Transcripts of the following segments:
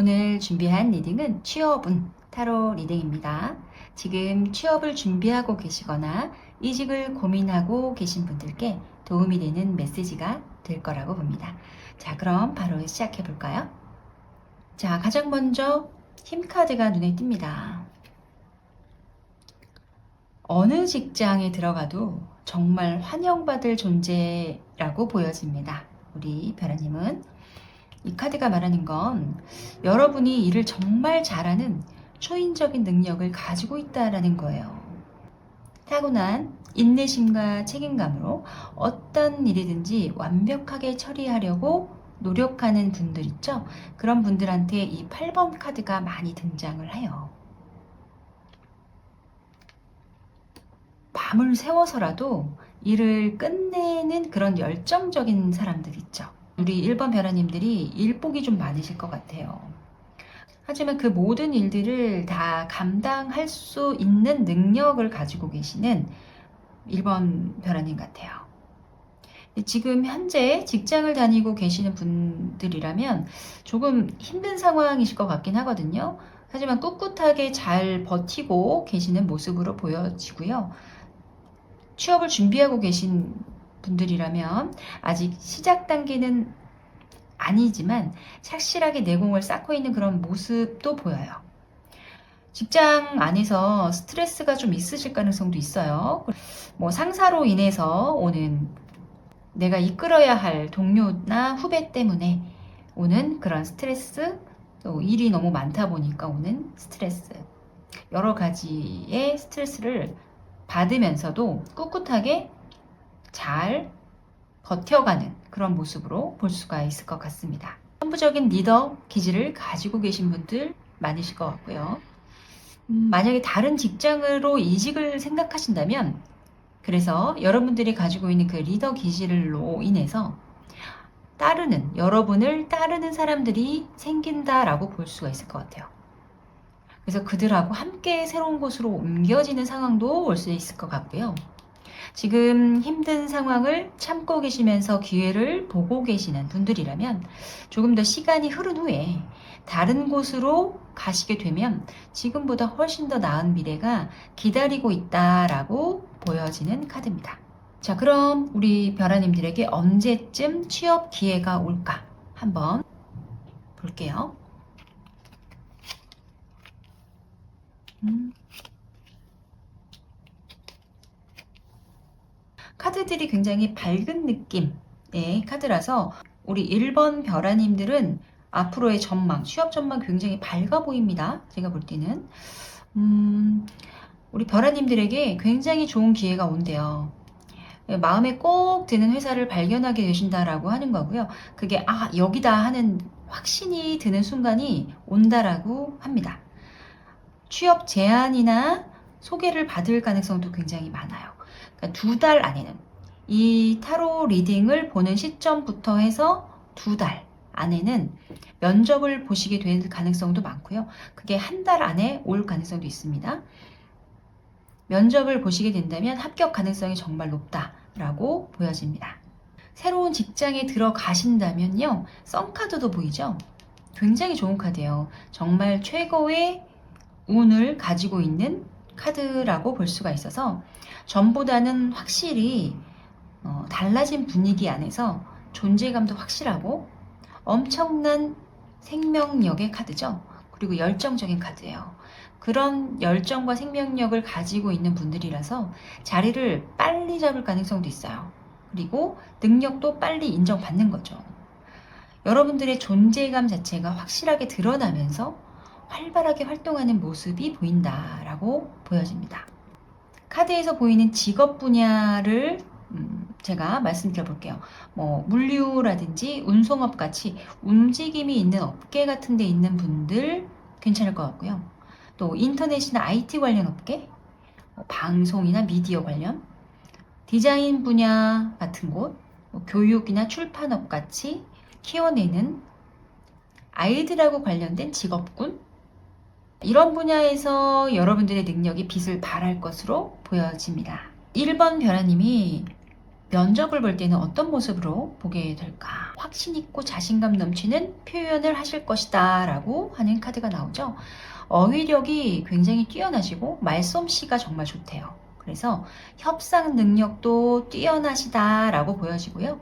오늘 준비한 리딩은 취업운 타로 리딩입니다. 지금 취업을 준비하고 계시거나 이직을 고민하고 계신 분들께 도움이 되는 메시지가 될 거라고 봅니다. 자, 그럼 바로 시작해 볼까요? 자, 가장 먼저 힘카드가 눈에 띕니다. 어느 직장에 들어가도 정말 환영받을 존재라고 보여집니다. 우리 별아님은 이 카드가 말하는 건 여러분이 일을 정말 잘하는 초인적인 능력을 가지고 있다라는 거예요. 타고난 인내심과 책임감으로 어떤 일이든지 완벽하게 처리하려고 노력하는 분들 있죠? 그런 분들한테 이 8번 카드가 많이 등장을 해요. 밤을 새워서라도 일을 끝내는 그런 열정적인 사람들 있죠. 우리 1번 별아님들이 일복이 좀 많으실 것 같아요. 하지만 그 모든 일들을 다 감당할 수 있는 능력을 가지고 계시는 1번 별아님 같아요. 지금 현재 직장을 다니고 계시는 분들이라면 조금 힘든 상황이실 것 같긴 하거든요. 하지만 꿋꿋하게 잘 버티고 계시는 모습으로 보여지고요. 취업을 준비하고 계신 분들이라면 아직 시작 단계는 아니지만 착실하게 내공을 쌓고 있는 그런 모습도 보여요. 직장 안에서 스트레스가 좀 있으실 가능성도 있어요. 뭐 상사로 인해서 오는 내가 이끌어야 할 동료나 후배 때문에 오는 그런 스트레스, 또 일이 너무 많다 보니까 오는 스트레스, 여러 가지의 스트레스를 받으면서도 꿋꿋하게 잘 버텨가는 그런 모습으로 볼 수가 있을 것 같습니다. 선부적인 리더 기질을 가지고 계신 분들 많으실 것 같고요. 만약에 다른 직장으로 이직을 생각하신다면, 그래서 여러분들이 가지고 있는 그 리더 기질로 인해서 여러분을 따르는 사람들이 생긴다라고 볼 수가 있을 것 같아요. 그래서 그들하고 함께 새로운 곳으로 옮겨지는 상황도 올 수 있을 것 같고요. 지금 힘든 상황을 참고 계시면서 기회를 보고 계시는 분들이라면 조금 더 시간이 흐른 후에 다른 곳으로 가시게 되면 지금보다 훨씬 더 나은 미래가 기다리고 있다라고 보여지는 카드입니다. 자, 그럼 우리 별아님들에게 언제쯤 취업 기회가 올까 한번 볼게요. 카드들이 굉장히 밝은 느낌의 카드라서 우리 1번 별아님들은 앞으로의 전망, 취업 전망 굉장히 밝아 보입니다. 제가 볼 때는 우리 별아님들에게 굉장히 좋은 기회가 온대요. 마음에 꼭 드는 회사를 발견하게 되신다라고 하는 거고요. 그게 여기다 하는 확신이 드는 순간이 온다라고 합니다. 취업 제안이나 소개를 받을 가능성도 굉장히 많아요. 그러니까 2달 안에는, 이 타로 리딩을 보는 시점부터 해서 2달 안에는 면접을 보시게 될 가능성도 많고요. 그게 1달 안에 올 가능성도 있습니다. 면접을 보시게 된다면 합격 가능성이 정말 높다라고 보여집니다. 새로운 직장에 들어가신다면요, 썬카드도 보이죠? 굉장히 좋은 카드예요. 정말 최고의 운을 가지고 있는 카드라고 볼 수가 있어서 전보다는 확실히 달라진 분위기 안에서 존재감도 확실하고 엄청난 생명력의 카드죠. 그리고 열정적인 카드예요. 그런 열정과 생명력을 가지고 있는 분들이라서 자리를 빨리 잡을 가능성도 있어요. 그리고 능력도 빨리 인정받는 거죠. 여러분들의 존재감 자체가 확실하게 드러나면서 활발하게 활동하는 모습이 보인다라고 보여집니다. 카드에서 보이는 직업 분야를 제가 말씀드려 볼게요. 물류라든지 운송업 같이 움직임이 있는 업계 같은 데 있는 분들 괜찮을 것 같고요. 또 인터넷이나 IT 관련 업계, 방송이나 미디어 관련, 디자인 분야 같은 곳, 교육이나 출판업 같이 키워내는 아이들하고 관련된 직업군, 이런 분야에서 여러분들의 능력이 빛을 발할 것으로 보여집니다. 1번 별아님이 면접을 볼 때는 어떤 모습으로 보게 될까? 확신 있고 자신감 넘치는 표현을 하실 것이다 라고 하는 카드가 나오죠. 어휘력이 굉장히 뛰어나시고 말솜씨가 정말 좋대요. 그래서 협상 능력도 뛰어나시다 라고 보여지고요.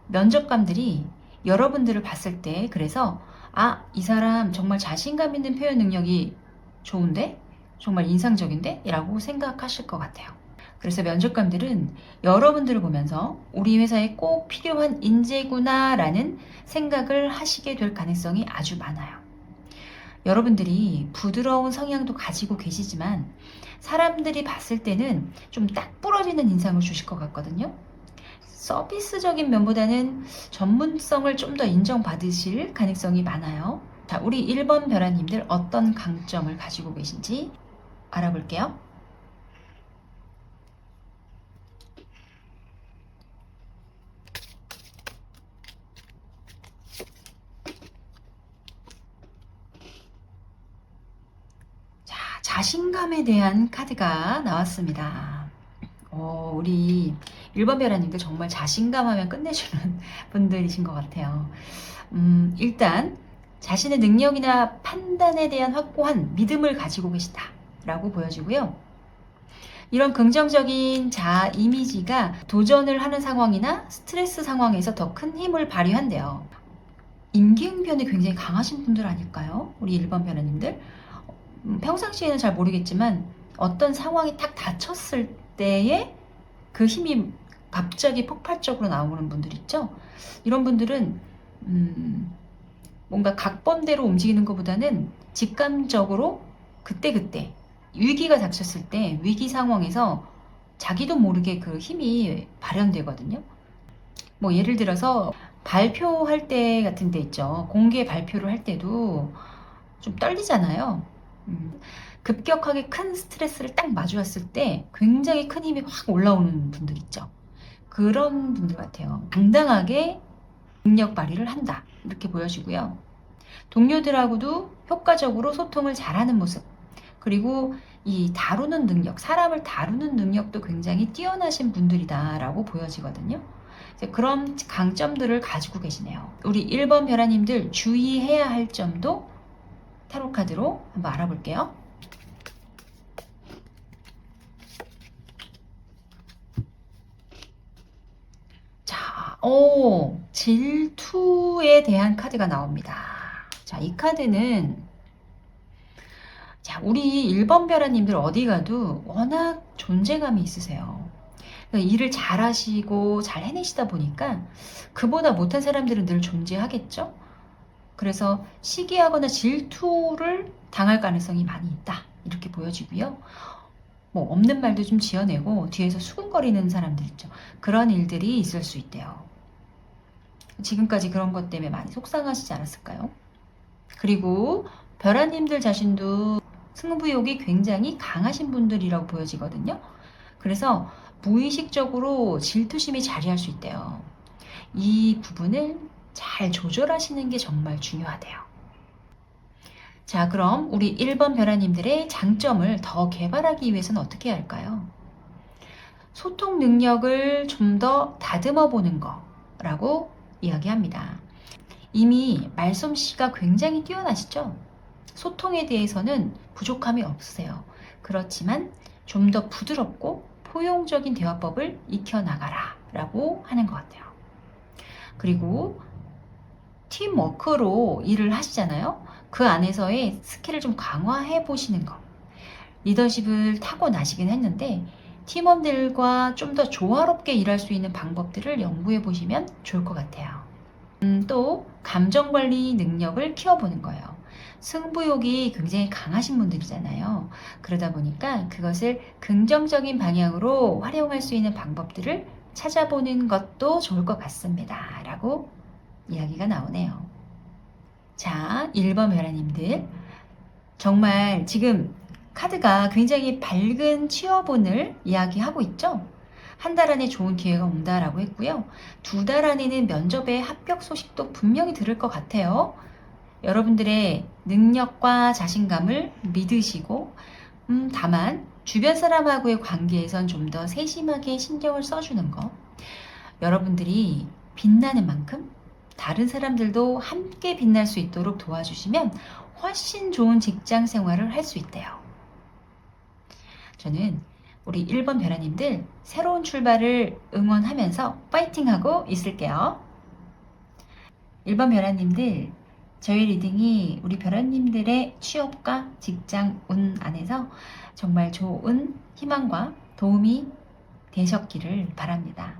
면접관들이 여러분들을 봤을 때 그래서 이 사람 정말 자신감 있는 표현 능력이 좋은데? 정말 인상적인데? 라고 생각하실 것 같아요. 그래서 면접관들은 여러분들을 보면서 우리 회사에 꼭 필요한 인재구나 라는 생각을 하시게 될 가능성이 아주 많아요. 여러분들이 부드러운 성향도 가지고 계시지만 사람들이 봤을 때는 좀 딱 부러지는 인상을 주실 것 같거든요. 서비스적인 면보다는 전문성을 좀 더 인정받으실 가능성이 많아요. 자, 우리 1번 벼라님들 어떤 강점을 가지고 계신지 알아볼게요. 자, 자신감에 대한 카드가 나왔습니다. 우리 1번 벼라님들 정말 자신감 하면 끝내주는 분들이신 것 같아요. 일단 자신의 능력이나 판단에 대한 확고한 믿음을 가지고 계시다 라고 보여지고요. 이런 긍정적인 자아 이미지가 도전을 하는 상황이나 스트레스 상황에서 더 큰 힘을 발휘한대요. 임기응변이 굉장히 강하신 분들 아닐까요? 우리 1번 벼라님들. 평상시에는 잘 모르겠지만 어떤 상황이 딱 닥쳤을 때에 그 힘이 갑자기 폭발적으로 나오는 분들 있죠? 이런 분들은 뭔가 각본대로 움직이는 것보다는 직감적으로 그때그때 위기가 닥쳤을 때 위기 상황에서 자기도 모르게 그 힘이 발현되거든요. 뭐 예를 들어서 발표할 때 같은 데 있죠. 공개 발표를 할 때도 좀 떨리잖아요. 급격하게 큰 스트레스를 딱 마주했을 때 굉장히 큰 힘이 확 올라오는 분들 있죠. 그런 분들 같아요. 당당하게 능력 발휘를 한다. 이렇게 보여지고요. 동료들하고도 효과적으로 소통을 잘하는 모습. 그리고 이 다루는 능력, 사람을 다루는 능력도 굉장히 뛰어나신 분들이다라고 보여지거든요. 그런 강점들을 가지고 계시네요. 우리 1번 벼라님들 주의해야 할 점도 타로 카드로 한번 알아볼게요. 자, 질투에 대한 카드가 나옵니다. 자, 이 카드는 우리 1번 벼라님들 어디 가도 워낙 존재감이 있으세요. 그러니까 일을 잘 하시고 잘 해내시다 보니까 그보다 못한 사람들은 늘 존재하겠죠? 그래서 시기하거나 질투를 당할 가능성이 많이 있다. 이렇게 보여지고요. 뭐 없는 말도 좀 지어내고 뒤에서 수근거리는 사람들 있죠. 그런 일들이 있을 수 있대요. 지금까지 그런 것 때문에 많이 속상하시지 않았을까요? 그리고 벼라님들 자신도 승부욕이 굉장히 강하신 분들이라고 보여지거든요. 그래서 무의식적으로 질투심이 자리할 수 있대요. 이 부분을 잘 조절하시는 게 정말 중요하대요. 자, 그럼 우리 1번 벼라님들의 장점을 더 개발하기 위해서는 어떻게 해야 할까요? 소통 능력을 좀 더 다듬어 보는 거라고 이야기합니다. 이미 말솜씨가 굉장히 뛰어나시죠? 소통에 대해서는 부족함이 없으세요. 그렇지만 좀 더 부드럽고 포용적인 대화법을 익혀나가라 라고 하는 것 같아요. 그리고 팀워크로 일을 하시잖아요. 그 안에서의 스킬을 좀 강화해 보시는 것. 리더십을 타고나시긴 했는데 팀원들과 좀 더 조화롭게 일할 수 있는 방법들을 연구해 보시면 좋을 것 같아요. 또 감정관리 능력을 키워보는 거예요. 승부욕이 굉장히 강하신 분들이잖아요. 그러다 보니까 그것을 긍정적인 방향으로 활용할 수 있는 방법들을 찾아보는 것도 좋을 것 같습니다. 라고 이야기가 나오네요. 자, 1번 벼라님들. 정말 지금 카드가 굉장히 밝은 취업운을 이야기하고 있죠? 한 달 안에 좋은 기회가 온다라고 했고요. 2달 안에는 면접에 합격 소식도 분명히 들을 것 같아요. 여러분들의 능력과 자신감을 믿으시고 다만 주변 사람하고의 관계에선 좀 더 세심하게 신경을 써주는 것. 여러분들이 빛나는 만큼 다른 사람들도 함께 빛날 수 있도록 도와주시면 훨씬 좋은 직장 생활을 할 수 있대요. 저는 우리 1번 벼라님들 새로운 출발을 응원하면서 파이팅하고 있을게요. 1번 벼라님들, 저희 리딩이 우리 벼라님들의 취업과 직장 운 안에서 정말 좋은 희망과 도움이 되셨기를 바랍니다.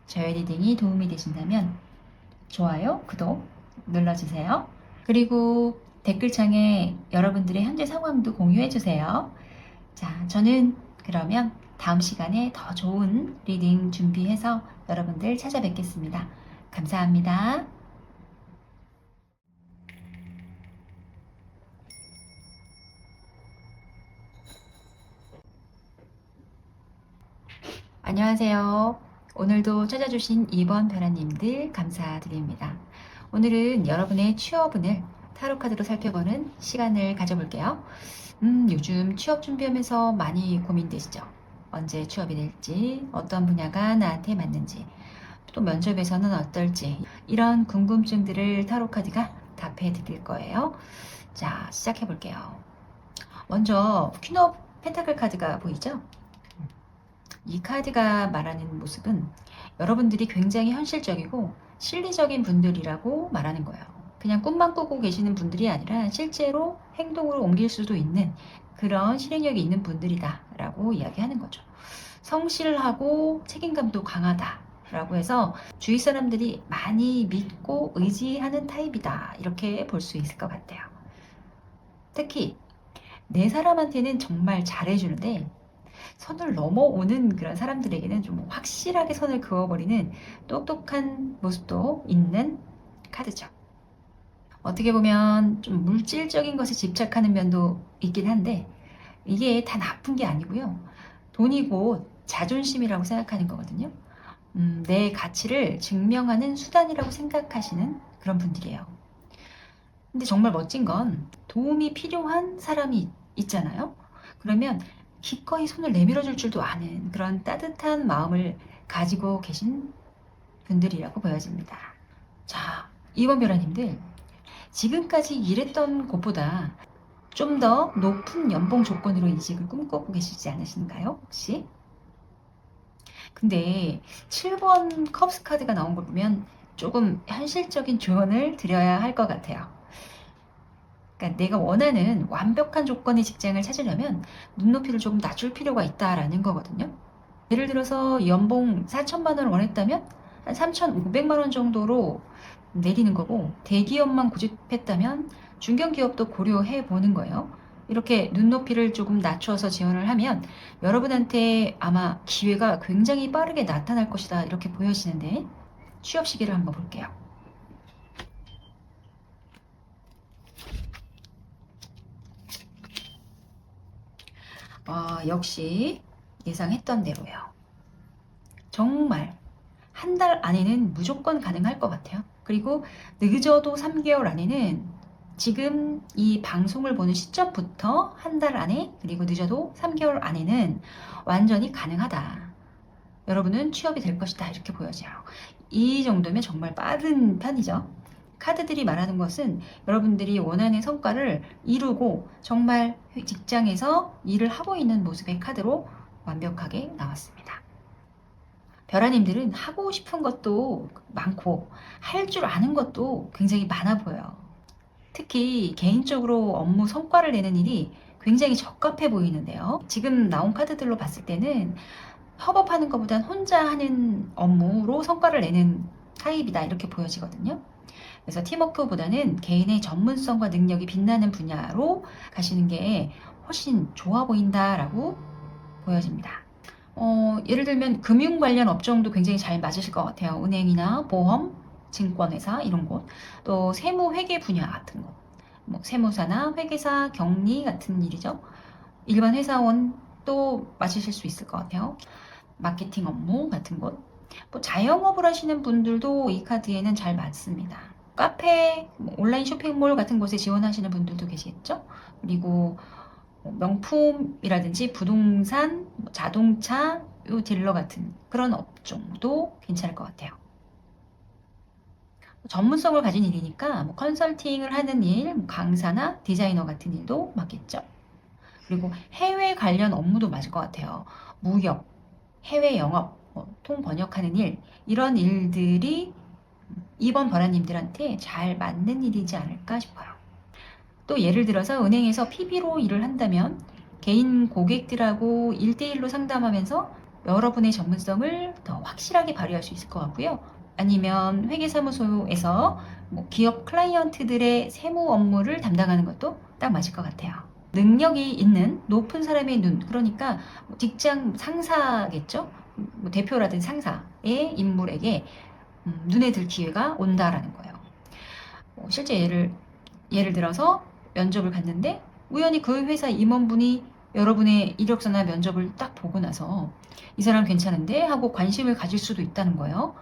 저희 리딩이 도움이 되신다면 좋아요, 구독 눌러주세요. 그리고 댓글창에 여러분들의 현재 상황도 공유해주세요. 자, 저는 그러면 다음 시간에 더 좋은 리딩 준비해서 여러분들 찾아뵙겠습니다. 감사합니다. 안녕하세요. 오늘도 찾아주신 2번 벼라님들 감사드립니다. 오늘은 여러분의 취업운을 타로카드로 살펴보는 시간을 가져볼게요. 요즘 취업 준비하면서 많이 고민되시죠? 언제 취업이 될지, 어떤 분야가 나한테 맞는지, 또 면접에서는 어떨지, 이런 궁금증들을 타로카드가 답해 드릴 거예요. 자, 시작해 볼게요. 먼저 퀸 오브 펜타클 카드가 보이죠? 이 카드가 말하는 모습은 여러분들이 굉장히 현실적이고 실리적인 분들이라고 말하는 거예요. 그냥 꿈만 꾸고 계시는 분들이 아니라 실제로 행동으로 옮길 수도 있는 그런 실행력이 있는 분들이다 라고 이야기하는 거죠. 성실하고 책임감도 강하다 라고 해서 주위 사람들이 많이 믿고 의지하는 타입이다, 이렇게 볼 수 있을 것 같아요. 특히 내 사람한테는 정말 잘해주는데 선을 넘어오는 그런 사람들에게는 좀 확실하게 선을 그어버리는 똑똑한 모습도 있는 카드죠. 어떻게 보면 좀 물질적인 것에 집착하는 면도 있긴 한데 이게 다 나쁜 게 아니고요. 돈이 곧 자존심이라고 생각하는 거거든요. 내 가치를 증명하는 수단이라고 생각하시는 그런 분들이에요. 근데 정말 멋진 건 도움이 필요한 사람이 있잖아요. 그러면 기꺼이 손을 내밀어 줄 줄도 아는 그런 따뜻한 마음을 가지고 계신 분들이라고 보여집니다. 자, 2번 벼라님들, 지금까지 일했던 곳보다 좀 더 높은 연봉 조건으로 이직을 꿈꾸고 계시지 않으신가요? 혹시? 근데 7번 컵스 카드가 나온 걸 보면 조금 현실적인 조언을 드려야 할 것 같아요. 그러니까 내가 원하는 완벽한 조건의 직장을 찾으려면 눈높이를 조금 낮출 필요가 있다라는 거거든요. 예를 들어서 연봉 4천만 원을 원했다면 한 3,500만 원 정도로 내리는 거고, 대기업만 고집했다면 중견기업도 고려해 보는 거예요. 이렇게 눈높이를 조금 낮춰서 지원을 하면 여러분한테 아마 기회가 굉장히 빠르게 나타날 것이다, 이렇게 보여지는데 취업 시기를 한번 볼게요. 역시 예상했던 대로요. 정말 한 달 안에는 무조건 가능할 것 같아요. 그리고 늦어도 3개월 안에는 지금 이 방송을 보는 시점부터 한 달 안에, 그리고 늦어도 3개월 안에는 완전히 가능하다. 여러분은 취업이 될 것이다, 이렇게 보여져요. 이 정도면 정말 빠른 편이죠. 카드들이 말하는 것은 여러분들이 원하는 성과를 이루고 정말 직장에서 일을 하고 있는 모습의 카드로 완벽하게 나왔습니다. 벼라님들은 하고 싶은 것도 많고 할 줄 아는 것도 굉장히 많아 보여요. 특히 개인적으로 업무 성과를 내는 일이 굉장히 적합해 보이는데요. 지금 나온 카드들로 봤을 때는 협업하는 것보단 혼자 하는 업무로 성과를 내는 타입이다, 이렇게 보여지거든요. 그래서 팀워크보다는 개인의 전문성과 능력이 빛나는 분야로 가시는 게 훨씬 좋아 보인다라고 보여집니다. 예를 들면 금융 관련 업종도 굉장히 잘 맞으실 것 같아요. 은행이나 보험, 증권회사 이런 곳, 또 세무 회계 분야 같은 곳, 뭐 세무사나 회계사, 경리 같은 일이죠. 일반 회사원도 맞으실 수 있을 것 같아요. 마케팅 업무 같은 곳, 뭐 자영업을 하시는 분들도 이 카드에는 잘 맞습니다. 카페, 온라인 쇼핑몰 같은 곳에 지원하시는 분들도 계시겠죠. 그리고 명품이라든지 부동산, 자동차, 요 딜러 같은 그런 업종도 괜찮을 것 같아요. 전문성을 가진 일이니까 뭐 컨설팅을 하는 일, 뭐 강사나 디자이너 같은 일도 맞겠죠. 그리고 해외 관련 업무도 맞을 것 같아요. 무역, 해외 영업, 통번역하는 일, 이런 일들이 2번 벌아님들한테 잘 맞는 일이지 않을까 싶어요. 또 예를 들어서 은행에서 PB로 일을 한다면 개인 고객들하고 1대1로 상담하면서 여러분의 전문성을 더 확실하게 발휘할 수 있을 것 같고요. 아니면 회계사무소에서 뭐 기업 클라이언트들의 세무 업무를 담당하는 것도 딱 맞을 것 같아요. 능력이 있는 높은 사람의 눈, 그러니까 직장 상사겠죠? 뭐 대표라든 상사의 인물에게 눈에 들 기회가 온다라는 거예요. 실제 예를 들어서 면접을 갔는데 우연히 그 회사 임원분이 여러분의 이력서나 면접을 딱 보고 나서 이 사람 괜찮은데 하고 관심을 가질 수도 있다는 거예요.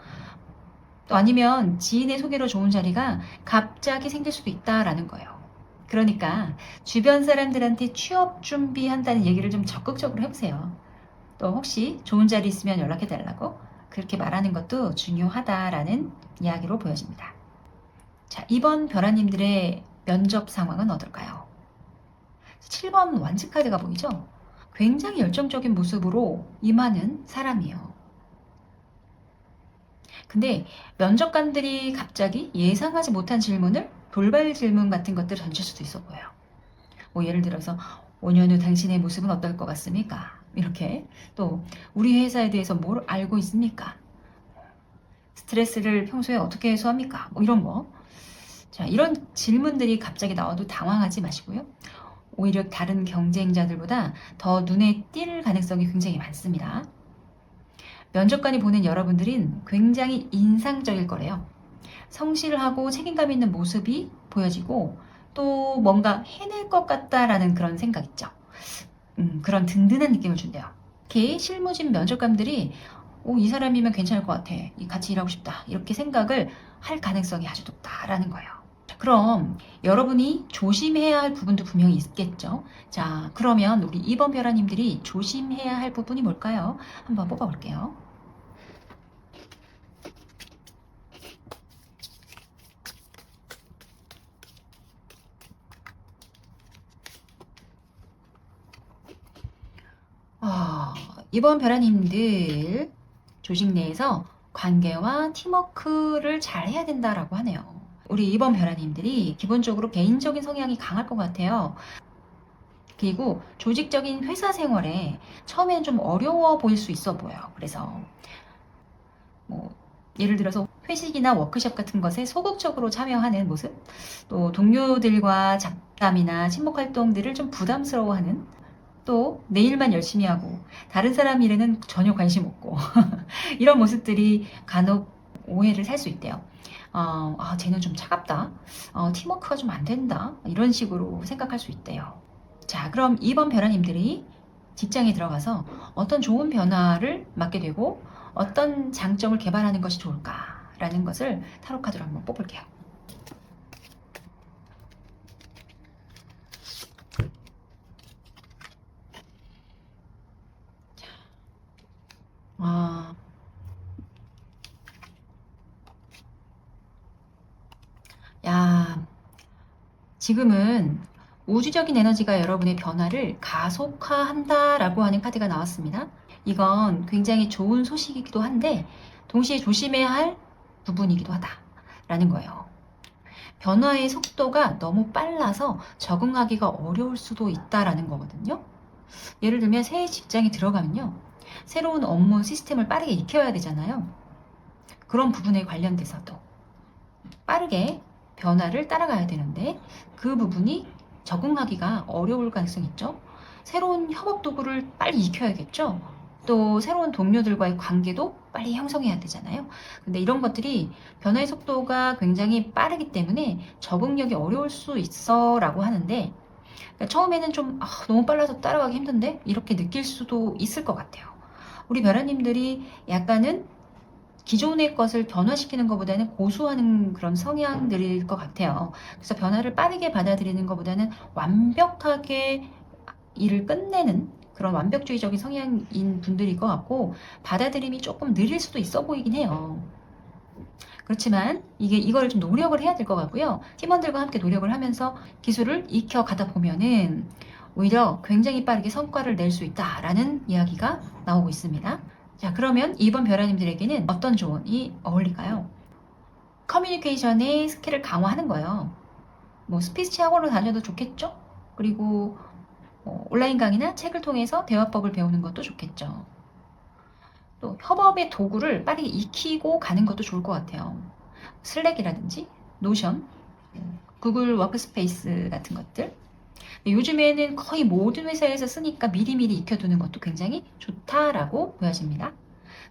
또 아니면 지인의 소개로 좋은 자리가 갑자기 생길 수도 있다라는 거예요. 그러니까 주변 사람들한테 취업 준비한다는 얘기를 좀 적극적으로 해보세요. 또 혹시 좋은 자리 있으면 연락해달라고 그렇게 말하는 것도 중요하다라는 이야기로 보여집니다. 자, 이번 별아님들의 면접 상황은 어떨까요? 7번 완치카드가 보이죠? 굉장히 열정적인 모습으로 임하는 사람이에요. 근데 면접관들이 갑자기 예상하지 못한 질문을 돌발 질문 같은 것들을 던질 수도 있어 보여요. 뭐 예를 들어서 5년 후 당신의 모습은 어떨 것 같습니까? 이렇게. 또 우리 회사에 대해서 뭘 알고 있습니까? 스트레스를 평소에 어떻게 해소합니까? 뭐 이런 거. 자, 이런 질문들이 갑자기 나와도 당황하지 마시고요. 오히려 다른 경쟁자들보다 더 눈에 띌 가능성이 굉장히 많습니다. 면접관이 보는 여러분들은 굉장히 인상적일 거래요. 성실하고 책임감 있는 모습이 보여지고 또 뭔가 해낼 것 같다라는 그런 생각 있죠. 그런 든든한 느낌을 준대요. 특히 실무진 면접관들이 이 사람이면 괜찮을 것 같아. 같이 일하고 싶다. 이렇게 생각을 할 가능성이 아주 높다라는 거예요. 그럼 여러분이 조심해야 할 부분도 분명히 있겠죠. 자, 그러면 우리 2번 별아님들이 조심해야 할 부분이 뭘까요? 한번 뽑아볼게요. 이번 별아님들 조직 내에서 관계와 팀워크를 잘 해야 된다라고 하네요. 우리 이번 별아님들이 기본적으로 개인적인 성향이 강할 것 같아요. 그리고 조직적인 회사 생활에 처음에는 좀 어려워 보일 수 있어 보여요. 그래서 뭐 예를 들어서 회식이나 워크숍 같은 것에 소극적으로 참여하는 모습, 또 동료들과 잡담이나 친목 활동들을 좀 부담스러워하는, 또 내 일만 열심히 하고 다른 사람 일에는 전혀 관심 없고 이런 모습들이 간혹 오해를 살 수 있대요. 쟤는 좀 차갑다. 팀워크가 좀 안 된다. 이런 식으로 생각할 수 있대요. 자, 그럼 2번 별아님들이 직장에 들어가서 어떤 좋은 변화를 맞게 되고 어떤 장점을 개발하는 것이 좋을까라는 것을 타로 카드로 한번 뽑을게요. 야, 지금은 우주적인 에너지가 여러분의 변화를 가속화한다라고 하는 카드가 나왔습니다. 이건 굉장히 좋은 소식이기도 한데 동시에 조심해야 할 부분이기도 하다라는 거예요. 변화의 속도가 너무 빨라서 적응하기가 어려울 수도 있다라는 거거든요. 예를 들면 새 직장에 들어가면요. 새로운 업무 시스템을 빠르게 익혀야 되잖아요. 그런 부분에 관련돼서도 빠르게 변화를 따라가야 되는데 그 부분이 적응하기가 어려울 가능성이 있죠. 새로운 협업 도구를 빨리 익혀야겠죠. 또 새로운 동료들과의 관계도 빨리 형성해야 되잖아요. 근데 이런 것들이 변화의 속도가 굉장히 빠르기 때문에 적응력이 어려울 수 있어 라고 하는데, 그러니까 처음에는 좀 너무 빨라서 따라가기 힘든데 이렇게 느낄 수도 있을 것 같아요. 우리 별아님들이 약간은 기존의 것을 변화시키는 것보다는 고수하는 그런 성향들일 것 같아요. 그래서 변화를 빠르게 받아들이는 것보다는 완벽하게 일을 끝내는 그런 완벽주의적인 성향인 분들일 것 같고 받아들임이 조금 느릴 수도 있어 보이긴 해요. 그렇지만 이걸 좀 노력을 해야 될 것 같고요. 팀원들과 함께 노력을 하면서 기술을 익혀가다 보면은 오히려 굉장히 빠르게 성과를 낼 수 있다라는 이야기가 나오고 있습니다. 자, 그러면 이번 별아님들에게는 어떤 조언이 어울릴까요? 커뮤니케이션의 스킬을 강화하는 거예요. 뭐 스피치 학원으로 다녀도 좋겠죠? 그리고 온라인 강의나 책을 통해서 대화법을 배우는 것도 좋겠죠. 또 협업의 도구를 빨리 익히고 가는 것도 좋을 것 같아요. 슬랙이라든지 노션, 구글 워크스페이스 같은 것들. 요즘에는 거의 모든 회사에서 쓰니까 미리미리 익혀두는 것도 굉장히 좋다라고 보여집니다.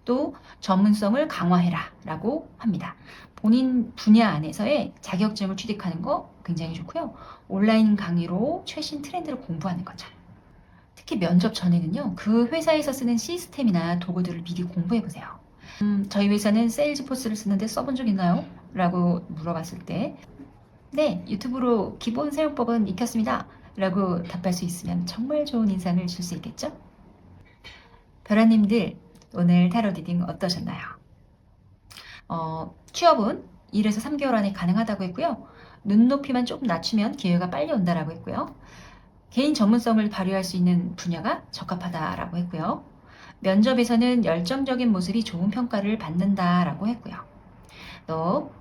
또 전문성을 강화해라 라고 합니다. 본인 분야 안에서의 자격증을 취득하는 거 굉장히 좋고요. 온라인 강의로 최신 트렌드를 공부하는 거죠. 특히 면접 전에는요, 그 회사에서 쓰는 시스템이나 도구들을 미리 공부해 보세요. 저희 회사는 세일즈포스를 쓰는데 써본 적 있나요? 라고 물어봤을 때, 네, 유튜브로 기본 사용법은 익혔습니다. 라고 답할 수 있으면 정말 좋은 인상을 줄 수 있겠죠? 별아님들, 오늘 타로 리딩 어떠셨나요? 취업은 1에서 3개월 안에 가능하다고 했고요. 눈높이만 조금 낮추면 기회가 빨리 온다라고 했고요. 개인 전문성을 발휘할 수 있는 분야가 적합하다라고 했고요. 면접에서는 열정적인 모습이 좋은 평가를 받는다라고 했고요. 또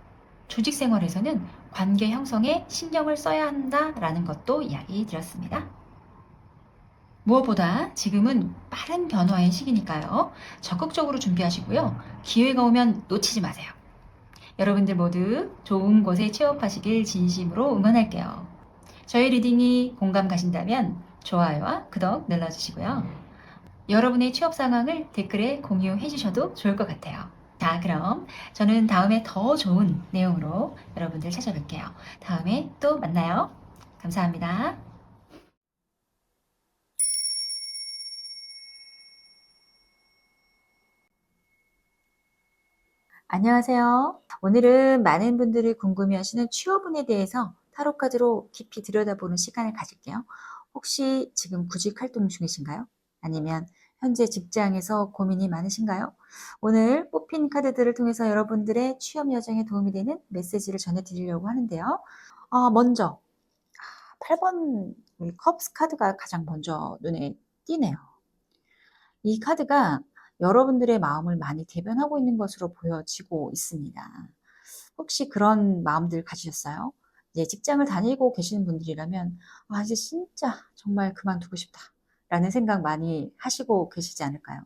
조직 생활에서는 관계 형성에 신경을 써야 한다라는 것도 이야기 드렸습니다. 무엇보다 지금은 빠른 변화의 시기니까요. 적극적으로 준비하시고요. 기회가 오면 놓치지 마세요. 여러분들 모두 좋은 곳에 취업하시길 진심으로 응원할게요. 저희 리딩이 공감 가신다면 좋아요와 구독 눌러주시고요. 여러분의 취업 상황을 댓글에 공유해 주셔도 좋을 것 같아요. 자, 그럼 저는 다음에 더 좋은 내용으로 여러분들 찾아뵐게요. 다음에 또 만나요. 감사합니다. 안녕하세요. 오늘은 많은 분들이 궁금해하시는 취업운에 대해서 타로 카드로 깊이 들여다보는 시간을 가질게요. 혹시 지금 구직 활동 중이신가요? 아니면 현재 직장에서 고민이 많으신가요? 오늘 뽑힌 카드들을 통해서 여러분들의 취업 여정에 도움이 되는 메시지를 전해드리려고 하는데요. 먼저 8번 우리 컵스 카드가 가장 먼저 눈에 띄네요. 이 카드가 여러분들의 마음을 많이 대변하고 있는 것으로 보여지고 있습니다. 혹시 그런 마음들 가지셨어요? 이제 직장을 다니고 계시는 분들이라면 이제 진짜 정말 그만두고 싶다 라는 생각 많이 하시고 계시지 않을까요?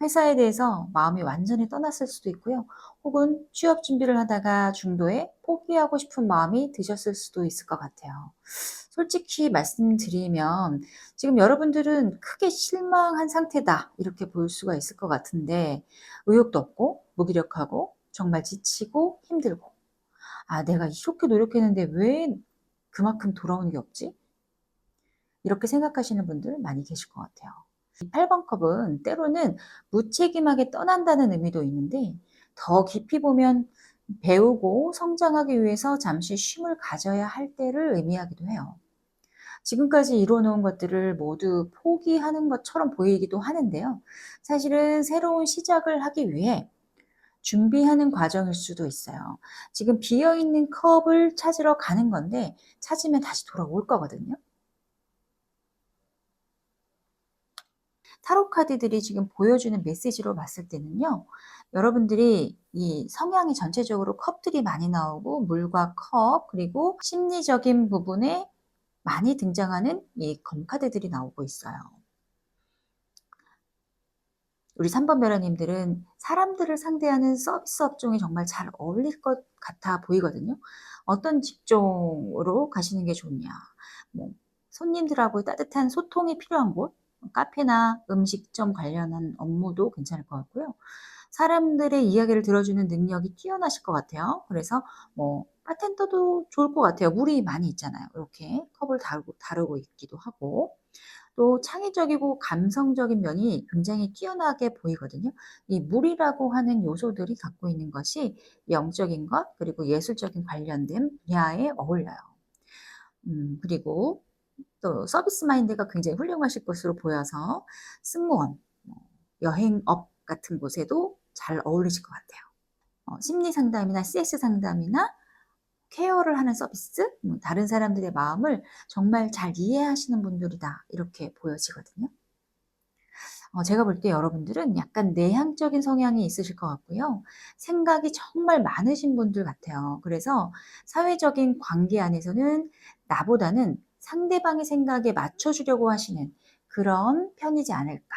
회사에 대해서 마음이 완전히 떠났을 수도 있고요. 혹은 취업 준비를 하다가 중도에 포기하고 싶은 마음이 드셨을 수도 있을 것 같아요. 솔직히 말씀드리면 지금 여러분들은 크게 실망한 상태다 이렇게 볼 수가 있을 것 같은데 의욕도 없고 무기력하고 정말 지치고 힘들고 내가 이렇게 노력했는데 왜 그만큼 돌아오는 게 없지? 이렇게 생각하시는 분들 많이 계실 것 같아요. 8번 컵은 때로는 무책임하게 떠난다는 의미도 있는데 더 깊이 보면 배우고 성장하기 위해서 잠시 쉼을 가져야 할 때를 의미하기도 해요. 지금까지 이뤄놓은 것들을 모두 포기하는 것처럼 보이기도 하는데요. 사실은 새로운 시작을 하기 위해 준비하는 과정일 수도 있어요. 지금 비어있는 컵을 찾으러 가는 건데 찾으면 다시 돌아올 거거든요. 타로 카드들이 지금 보여주는 메시지로 봤을 때는요. 여러분들이 이 성향이 전체적으로 컵들이 많이 나오고 물과 컵 그리고 심리적인 부분에 많이 등장하는 이 검카드들이 나오고 있어요. 우리 3번 벼라님들은 사람들을 상대하는 서비스 업종이 정말 잘 어울릴 것 같아 보이거든요. 어떤 직종으로 가시는 게 좋냐. 뭐 손님들하고 따뜻한 소통이 필요한 곳, 카페나 음식점 관련한 업무도 괜찮을 것 같고요. 사람들의 이야기를 들어주는 능력이 뛰어나실 것 같아요. 그래서 뭐 바텐더도 좋을 것 같아요. 물이 많이 있잖아요. 이렇게 컵을 다루고 있기도 하고. 또 창의적이고 감성적인 면이 굉장히 뛰어나게 보이거든요. 이 물이라고 하는 요소들이 갖고 있는 것이 영적인 것 그리고 예술적인 관련된 분야에 어울려요. 그리고 또 서비스 마인드가 굉장히 훌륭하실 것으로 보여서 승무원, 여행업 같은 곳에도 잘 어울리실 것 같아요. 심리 상담이나 CS 상담이나 케어를 하는 서비스, 다른 사람들의 마음을 정말 잘 이해하시는 분들이다. 이렇게 보여지거든요. 제가 볼 때 여러분들은 약간 내향적인 성향이 있으실 것 같고요. 생각이 정말 많으신 분들 같아요. 그래서 사회적인 관계 안에서는 나보다는 상대방의 생각에 맞춰주려고 하시는 그런 편이지 않을까.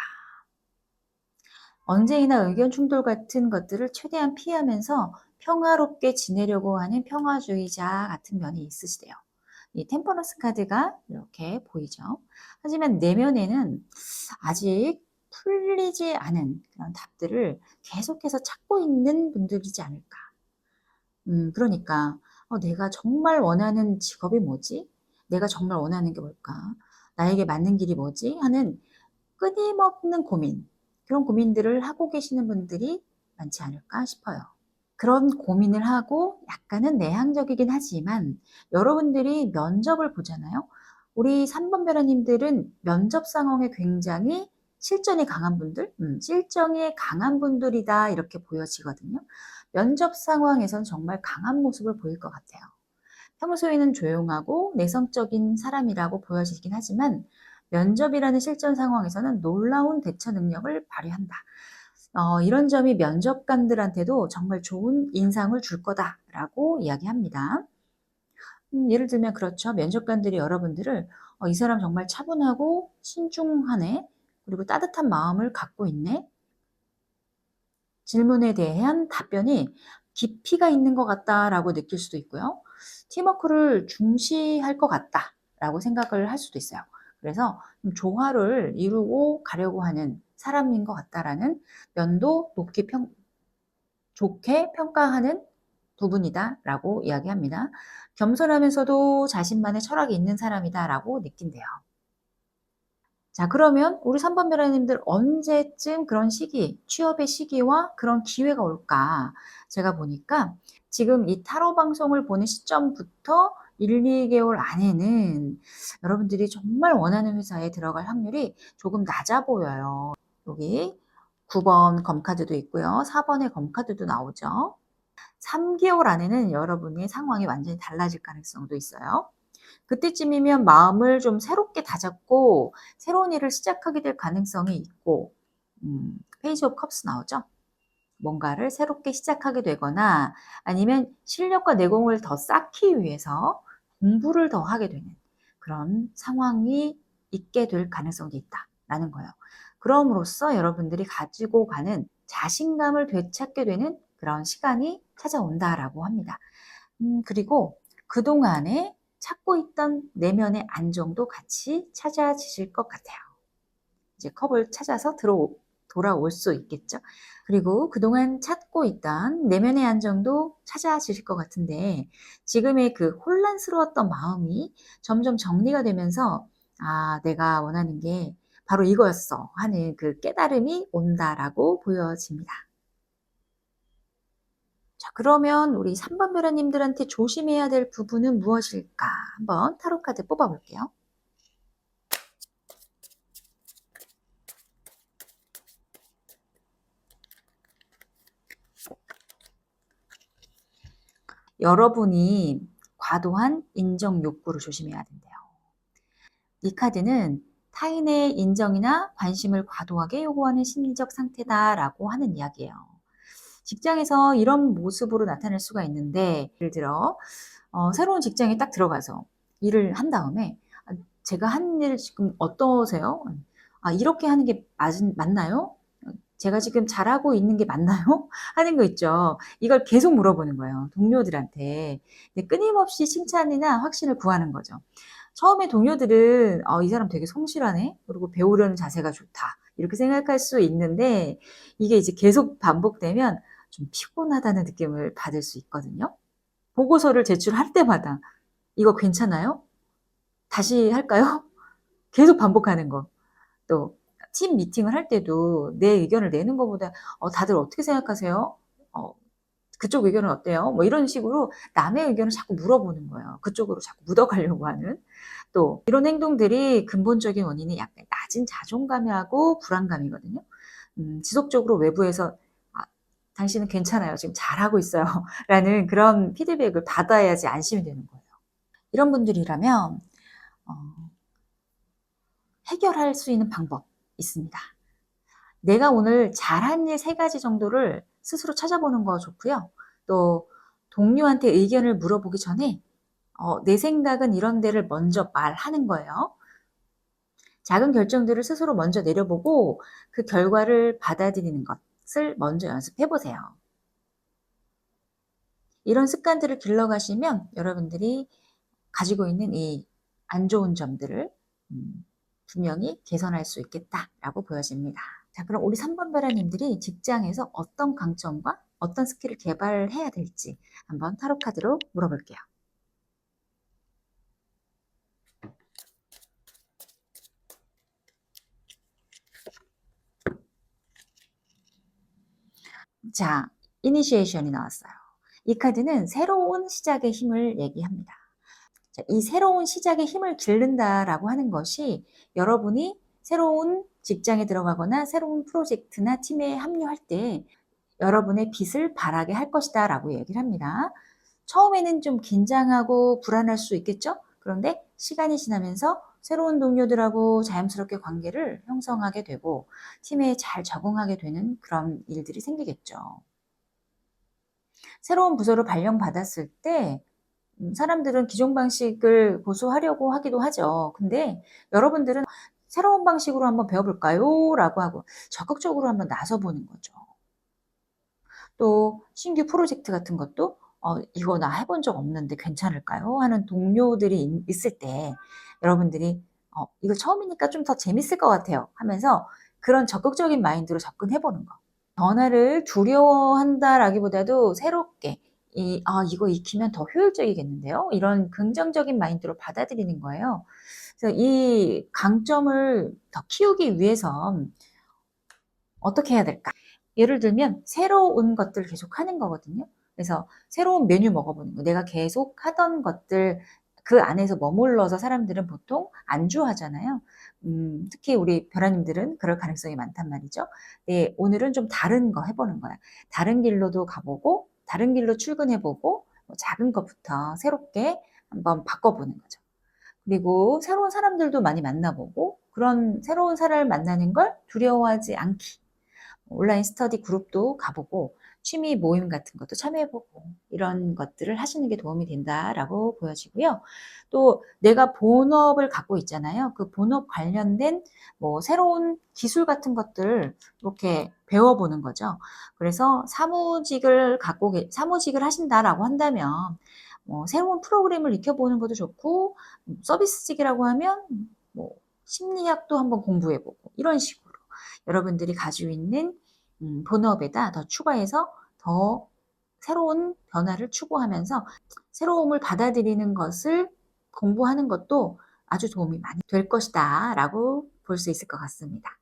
언쟁이나 의견 충돌 같은 것들을 최대한 피하면서 평화롭게 지내려고 하는 평화주의자 같은 면이 있으시대요. 이 템퍼런스 카드가 이렇게 보이죠. 하지만 내면에는 아직 풀리지 않은 그런 답들을 계속해서 찾고 있는 분들이지 않을까. 그러니까 내가 정말 원하는 직업이 뭐지? 내가 정말 원하는 게 뭘까? 나에게 맞는 길이 뭐지? 하는 끊임없는 고민, 그런 고민들을 하고 계시는 분들이 많지 않을까 싶어요. 그런 고민을 하고 약간은 내향적이긴 하지만 여러분들이 면접을 보잖아요. 우리 3번 배라님들은 면접 상황에 굉장히 실전이 강한 분들, 실정에 강한 분들이다 이렇게 보여지거든요. 면접 상황에선 정말 강한 모습을 보일 것 같아요. 평소에는 조용하고 내성적인 사람이라고 보여지긴 하지만 면접이라는 실전 상황에서는 놀라운 대처 능력을 발휘한다. 이런 점이 면접관들한테도 정말 좋은 인상을 줄 거다라고 이야기합니다. 예를 들면 그렇죠. 면접관들이 여러분들을 이 사람 정말 차분하고 신중하네. 그리고 따뜻한 마음을 갖고 있네. 질문에 대한 답변이 깊이가 있는 것 같다라고 느낄 수도 있고요. 팀워크를 중시할 것 같다라고 생각을 할 수도 있어요. 그래서 조화를 이루고 가려고 하는 사람인 것 같다라는 면도 좋게 평가하는 부분이다라고 이야기합니다. 겸손하면서도 자신만의 철학이 있는 사람이다라고 느낀대요. 자, 그러면 우리 3번 배라님들 언제쯤 그런 시기, 취업의 시기와 그런 기회가 올까? 제가 보니까 지금 이 타로 방송을 보는 시점부터 1, 2개월 안에는 여러분들이 정말 원하는 회사에 들어갈 확률이 조금 낮아 보여요. 여기 9번 검카드도 있고요. 4번의 검카드도 나오죠. 3개월 안에는 여러분의 상황이 완전히 달라질 가능성도 있어요. 그때쯤이면 마음을 좀 새롭게 다잡고 새로운 일을 시작하게 될 가능성이 있고, 페이지 오브 컵스 나오죠? 뭔가를 새롭게 시작하게 되거나 아니면 실력과 내공을 더 쌓기 위해서 공부를 더 하게 되는 그런 상황이 있게 될 가능성이 있다라는 거예요. 그럼으로써 여러분들이 가지고 가는 자신감을 되찾게 되는 그런 시간이 찾아온다라고 합니다. 그리고 그동안에 찾고 있던 내면의 안정도 같이 찾아지실 것 같아요. 이제 컵을 찾아서 돌아올 수 있겠죠. 그리고 그동안 찾고 있던 내면의 안정도 찾아지실 것 같은데 지금의 그 혼란스러웠던 마음이 점점 정리가 되면서 내가 원하는 게 바로 이거였어 하는 그 깨달음이 온다라고 보여집니다. 자, 그러면 우리 3번 벼라님들한테 조심해야 될 부분은 무엇일까? 한번 타로 카드 뽑아볼게요. 여러분이 과도한 인정 욕구를 조심해야 된대요. 이 카드는 타인의 인정이나 관심을 과도하게 요구하는 심리적 상태다라고 하는 이야기예요. 직장에서 이런 모습으로 나타날 수가 있는데 예를 들어 새로운 직장에 딱 들어가서 일을 한 다음에 제가 한 일 지금 어떠세요? 이렇게 하는 게 맞나요? 제가 지금 잘하고 있는 게 맞나요? 하는 거 있죠. 이걸 계속 물어보는 거예요. 동료들한테. 끊임없이 칭찬이나 확신을 구하는 거죠. 처음에 동료들은 이 사람 되게 성실하네. 그리고 배우려는 자세가 좋다. 이렇게 생각할 수 있는데 이게 이제 계속 반복되면 좀 피곤하다는 느낌을 받을 수 있거든요. 보고서를 제출할 때마다 이거 괜찮아요? 다시 할까요? 계속 반복하는 거. 또 팀 미팅을 할 때도 내 의견을 내는 것보다 다들 어떻게 생각하세요? 그쪽 의견은 어때요? 뭐 이런 식으로 남의 의견을 자꾸 물어보는 거예요. 그쪽으로 자꾸 묻어가려고 하는. 또 이런 행동들이 근본적인 원인이 약간 낮은 자존감하고 불안감이거든요. 지속적으로 외부에서 "아 당신은 괜찮아요. 지금 잘하고 있어요." 라는 그런 피드백을 받아야지 안심이 되는 거예요. 이런 분들이라면 어 해결할 수 있는 방법 있습니다. 내가 오늘 잘한 일 3 가지 정도를 스스로 찾아보는 거 좋고요. 또 동료한테 의견을 물어보기 전에 내 생각은 이런데를 먼저 말하는 거예요. 작은 결정들을 스스로 먼저 내려보고 그 결과를 받아들이는 것을 먼저 연습해 보세요. 이런 습관들을 길러가시면 여러분들이 가지고 있는 이 안 좋은 점들을 분명히 개선할 수 있겠다라고 보여집니다. 자, 그럼 우리 3번 베라님들이 직장에서 어떤 강점과 어떤 스킬을 개발해야 될지 한번 타로 카드로 물어볼게요. 자, 이니시에이션이 나왔어요. 이 카드는 새로운 시작의 힘을 얘기합니다. 자, 이 새로운 시작의 힘을 기른다라고 하는 것이 여러분이 새로운 직장에 들어가거나 새로운 프로젝트나 팀에 합류할 때 여러분의 빛을 발하게 할 것이다 라고 얘기를 합니다. 처음에는 좀 긴장하고 불안할 수 있겠죠? 그런데 시간이 지나면서 새로운 동료들하고 자연스럽게 관계를 형성하게 되고 팀에 잘 적응하게 되는 그런 일들이 생기겠죠. 새로운 부서로 발령받았을 때 사람들은 기존 방식을 고수하려고 하기도 하죠. 근데 여러분들은 새로운 방식으로 한번 배워볼까요? 라고 하고 적극적으로 한번 나서보는 거죠. 또 신규 프로젝트 같은 것도 이거 나 해본 적 없는데 괜찮을까요? 하는 동료들이 있을 때 여러분들이 이거 처음이니까 좀 더 재밌을 것 같아요 하면서 그런 적극적인 마인드로 접근해보는 거. 변화를 두려워한다라기보다도 새롭게 이거 익히면 더 효율적이겠는데요? 이런 긍정적인 마인드로 받아들이는 거예요. 그래서 이 강점을 더 키우기 위해서 어떻게 해야 될까? 예를 들면 새로운 것들을 계속 하는 거거든요. 그래서 새로운 메뉴 먹어보는 거. 내가 계속 하던 것들 그 안에서 머물러서 사람들은 보통 안주하잖아요. 특히 우리 별아님들은 그럴 가능성이 많단 말이죠. 네, 오늘은 좀 다른 거 해보는 거야. 다른 길로도 가보고, 다른 길로 출근해보고, 뭐 작은 것부터 새롭게 한번 바꿔보는 거죠. 그리고 새로운 사람들도 많이 만나보고, 그런 새로운 사람을 만나는 걸 두려워하지 않기. 온라인 스터디 그룹도 가보고 취미 모임 같은 것도 참여해보고 이런 것들을 하시는 게 도움이 된다라고 보여지고요. 또 내가 본업을 갖고 있잖아요. 그 본업 관련된 뭐 새로운 기술 같은 것들 이렇게 배워보는 거죠. 그래서 사무직을 하신다라고 한다면 뭐 새로운 프로그램을 익혀보는 것도 좋고 서비스직이라고 하면 뭐 심리학도 한번 공부해보고 이런 식으로 여러분들이 가지고 있는 본업에다 더 추가해서 더 새로운 변화를 추구하면서 새로움을 받아들이는 것을 공부하는 것도 아주 도움이 많이 될 것이다 라고 볼 수 있을 것 같습니다.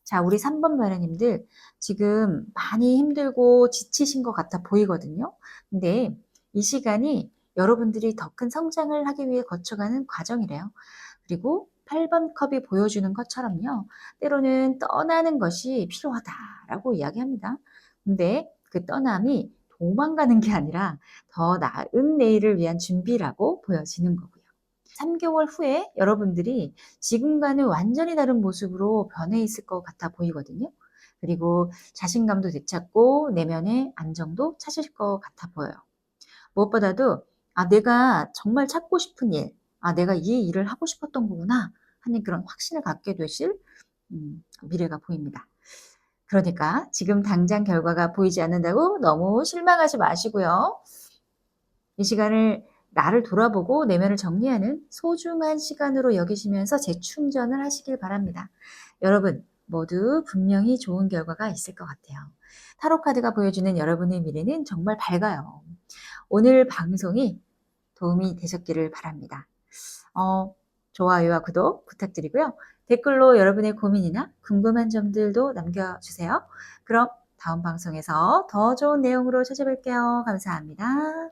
자, 우리 3번 변호님들 지금 많이 힘들고 지치신 것 같아 보이거든요. 근데 이 시간이 여러분들이 더 큰 성장을 하기 위해 거쳐가는 과정이래요. 그리고 8번 컵이 보여주는 것처럼요. 때로는 떠나는 것이 필요하다라고 이야기합니다. 근데 그 떠남이 도망가는 게 아니라 더 나은 내일을 위한 준비라고 보여지는 거고요. 3개월 후에 여러분들이 지금과는 완전히 다른 모습으로 변해 있을 것 같아 보이거든요. 그리고 자신감도 되찾고 내면의 안정도 찾으실 것 같아 보여요. 무엇보다도 내가 정말 찾고 싶은 일, 내가 이 일을 하고 싶었던 거구나 하는 그런 확신을 갖게 되실 미래가 보입니다. 그러니까 지금 당장 결과가 보이지 않는다고 너무 실망하지 마시고요. 이 시간을 나를 돌아보고 내면을 정리하는 소중한 시간으로 여기시면서 재충전을 하시길 바랍니다. 여러분 모두 분명히 좋은 결과가 있을 것 같아요. 타로 카드가 보여주는 여러분의 미래는 정말 밝아요. 오늘 방송이 도움이 되셨기를 바랍니다. 좋아요와 구독 부탁드리고요. 댓글로 여러분의 고민이나 궁금한 점들도 남겨주세요. 그럼 다음 방송에서 더 좋은 내용으로 찾아뵐게요. 감사합니다.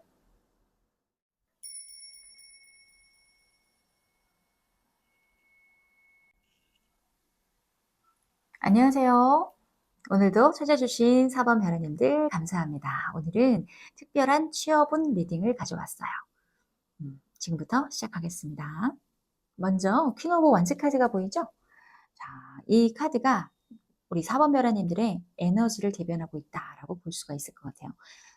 안녕하세요. 오늘도 찾아주신 4번 별아님들 감사합니다. 오늘은 특별한 취업운 리딩을 가져왔어요. 지금부터 시작하겠습니다. 먼저 퀸 오브 원스 카드가 보이죠? 자, 이 카드가 우리 4번 별아님들의 에너지를 대변하고 있다라고 볼 수가 있을 것 같아요.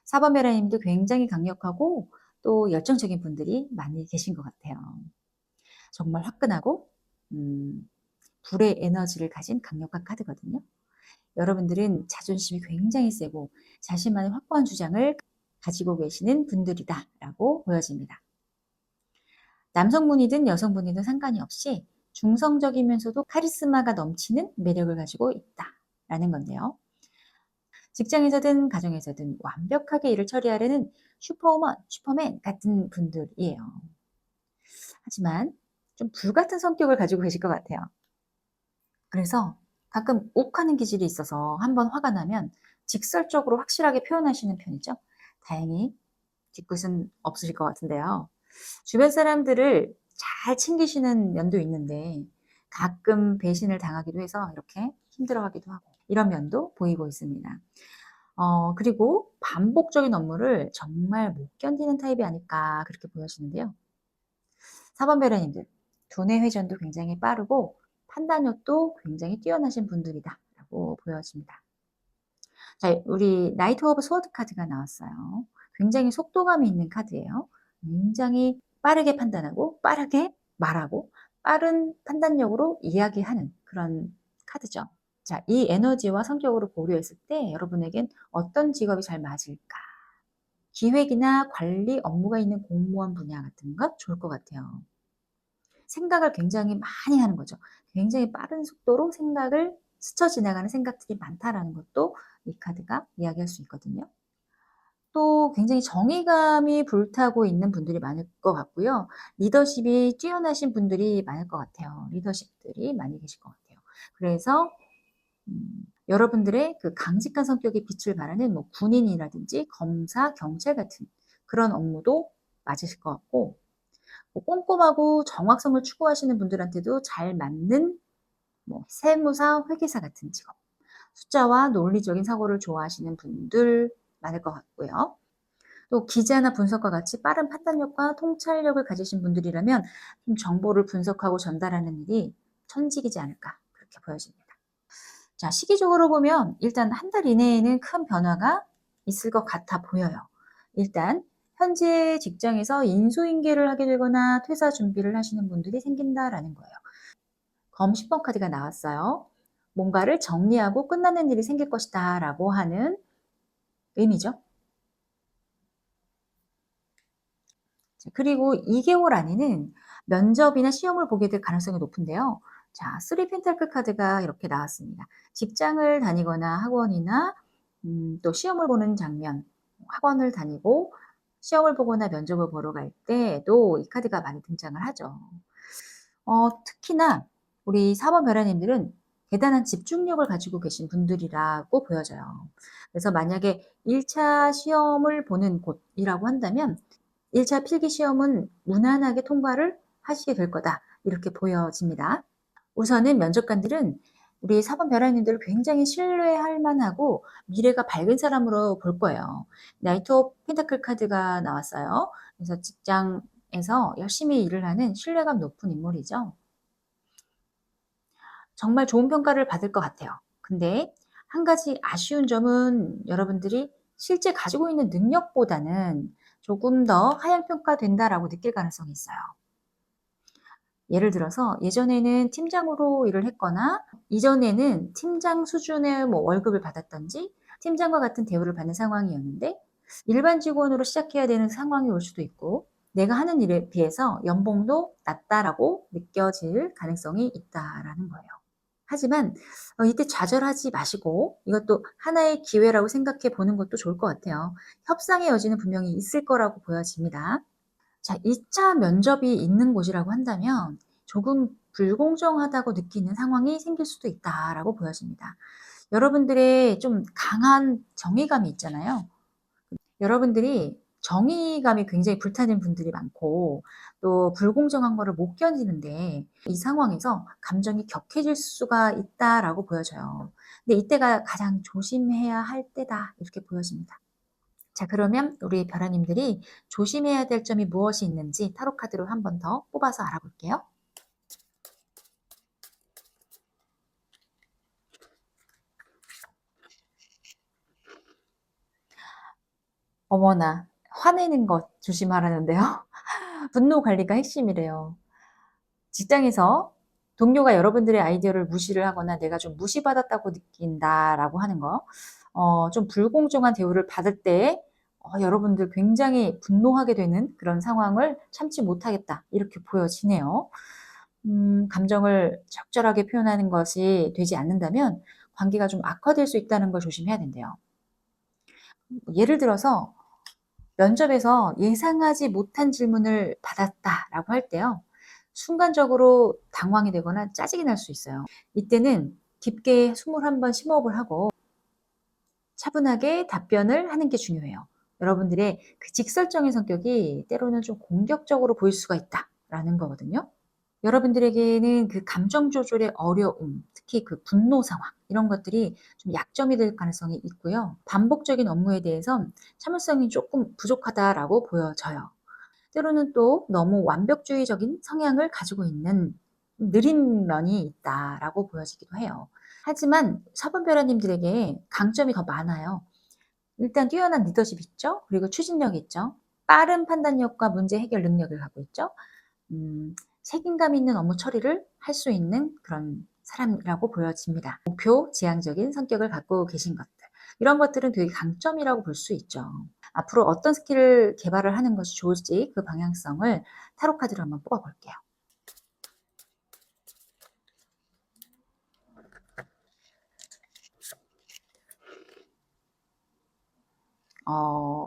4번 별아님도 굉장히 강력하고 또 열정적인 분들이 많이 계신 것 같아요. 정말 화끈하고 불의 에너지를 가진 강력한 카드거든요. 여러분들은 자존심이 굉장히 세고 자신만의 확고한 주장을 가지고 계시는 분들이다라고 보여집니다. 남성분이든 여성분이든 상관이 없이 중성적이면서도 카리스마가 넘치는 매력을 가지고 있다라는 건데요. 직장에서든 가정에서든 완벽하게 일을 처리하려는 슈퍼우먼, 슈퍼맨 같은 분들이에요. 하지만 좀 불같은 성격을 가지고 계실 것 같아요. 그래서 가끔 욱하는 기질이 있어서 한번 화가 나면 직설적으로 확실하게 표현하시는 편이죠. 다행히 뒤끝은 없으실 것 같은데요. 주변 사람들을 잘 챙기시는 면도 있는데 가끔 배신을 당하기도 해서 이렇게 힘들어하기도 하고 이런 면도 보이고 있습니다. 그리고 반복적인 업무를 정말 못 견디는 타입이 아닐까 그렇게 보여지는데요. 4번 배려님들, 두뇌 회전도 굉장히 빠르고 판단력도 굉장히 뛰어나신 분들이다라고 보여집니다. 자, 우리 나이트 오브 스워드 카드가 나왔어요. 굉장히 속도감이 있는 카드예요. 굉장히 빠르게 판단하고 빠르게 말하고 빠른 판단력으로 이야기하는 그런 카드죠. 자, 이 에너지와 성격으로 고려했을 때 여러분에겐 어떤 직업이 잘 맞을까? 기획이나 관리 업무가 있는 공무원 분야 같은 것 좋을 것 같아요. 생각을 굉장히 많이 하는 거죠. 굉장히 빠른 속도로 생각을 스쳐 지나가는 생각들이 많다라는 것도 이 카드가 이야기할 수 있거든요. 또 굉장히 정의감이 불타고 있는 분들이 많을 것 같고요. 리더십이 뛰어나신 분들이 많을 것 같아요. 리더십들이 많이 계실 것 같아요. 그래서 여러분들의 그 강직한 성격의 빛을 발하는 뭐 군인이라든지 검사, 경찰 같은 그런 업무도 맞으실 것 같고 뭐 꼼꼼하고 정확성을 추구하시는 분들한테도 잘 맞는 뭐 세무사, 회계사 같은 직업, 숫자와 논리적인 사고를 좋아하시는 분들 많을 것 같고요. 또 기자나 분석과 같이 빠른 판단력과 통찰력을 가지신 분들이라면 좀 정보를 분석하고 전달하는 일이 천직이지 않을까 그렇게 보여집니다. 자, 시기적으로 보면 일단 한 달 이내에는 큰 변화가 있을 것 같아 보여요. 일단 현재 직장에서 인수인계를 하게 되거나 퇴사 준비를 하시는 분들이 생긴다라는 거예요. 검 10번 카드가 나왔어요. 뭔가를 정리하고 끝나는 일이 생길 것이다 라고 하는 의미죠. 그리고 2개월 안에는 면접이나 시험을 보게 될 가능성이 높은데요. 자, 3 펜타클 카드가 이렇게 나왔습니다. 직장을 다니거나 학원이나 또 시험을 보는 장면, 학원을 다니고 시험을 보거나 면접을 보러 갈 때도 이 카드가 많이 등장을 하죠. 특히나 우리 4번 별아님들은 대단한 집중력을 가지고 계신 분들이라고 보여져요. 그래서 만약에 1차 시험을 보는 곳이라고 한다면 1차 필기 시험은 무난하게 통과를 하시게 될 거다. 이렇게 보여집니다. 우선은 면접관들은 우리 4번 별아님들을 굉장히 신뢰할 만하고 미래가 밝은 사람으로 볼 거예요. 나이트 오브 펜타클 카드가 나왔어요. 그래서 직장에서 열심히 일을 하는 신뢰감 높은 인물이죠. 정말 좋은 평가를 받을 것 같아요. 근데 한 가지 아쉬운 점은 여러분들이 실제 가지고 있는 능력보다는 조금 더 하향 평가된다라고 느낄 가능성이 있어요. 예를 들어서 예전에는 팀장으로 일을 했거나 이전에는 팀장 수준의 뭐 월급을 받았던지 팀장과 같은 대우를 받는 상황이었는데 일반 직원으로 시작해야 되는 상황이 올 수도 있고 내가 하는 일에 비해서 연봉도 낮다라고 느껴질 가능성이 있다라는 거예요. 하지만 이때 좌절하지 마시고 이것도 하나의 기회라고 생각해 보는 것도 좋을 것 같아요. 협상의 여지는 분명히 있을 거라고 보여집니다. 자, 2차 면접이 있는 곳이라고 한다면 조금 불공정하다고 느끼는 상황이 생길 수도 있다라고 보여집니다. 여러분들의 좀 강한 정의감이 있잖아요. 여러분들이 정의감이 굉장히 불타는 분들이 많고 또 불공정한 거를 못 견디는데 이 상황에서 감정이 격해질 수가 있다라고 보여져요. 근데 이때가 가장 조심해야 할 때다 이렇게 보여집니다. 자, 그러면 우리 별아님들이 조심해야 될 점이 무엇이 있는지 타로 카드로 한 번 더 뽑아서 알아볼게요. 어머나, 화내는 것 조심하라는데요. 분노 관리가 핵심이래요. 직장에서 동료가 여러분들의 아이디어를 무시를 하거나 내가 좀 무시받았다고 느낀다라고 하는 거, 좀 불공정한 대우를 받을 때 여러분들 굉장히 분노하게 되는 그런 상황을 참지 못하겠다 이렇게 보여지네요. 감정을 적절하게 표현하는 것이 되지 않는다면 관계가 좀 악화될 수 있다는 걸 조심해야 된대요. 예를 들어서 면접에서 예상하지 못한 질문을 받았다라고 할 때요. 순간적으로 당황이 되거나 짜증이 날 수 있어요. 이때는 깊게 숨을 한번 심호흡을 하고 차분하게 답변을 하는 게 중요해요. 여러분들의 그 직설적인 성격이 때로는 좀 공격적으로 보일 수가 있다라는 거거든요. 여러분들에게는 그 감정 조절의 어려움, 특히 그 분노 상황 이런 것들이 좀 약점이 될 가능성이 있고요. 반복적인 업무에 대해선 참을성이 조금 부족하다라고 보여져요. 때로는 또 너무 완벽주의적인 성향을 가지고 있는 느린 면이 있다라고 보여지기도 해요. 하지만 사번별화님들에게 강점이 더 많아요. 일단 뛰어난 리더십 있죠. 그리고 추진력 있죠. 빠른 판단력과 문제 해결 능력을 갖고 있죠. 책임감 있는 업무 처리를 할 수 있는 그런 사람이라고 보여집니다. 목표 지향적인 성격을 갖고 계신 것들. 이런 것들은 되게 강점이라고 볼 수 있죠. 앞으로 어떤 스킬을 개발을 하는 것이 좋을지 그 방향성을 타로 카드로 한번 뽑아 볼게요.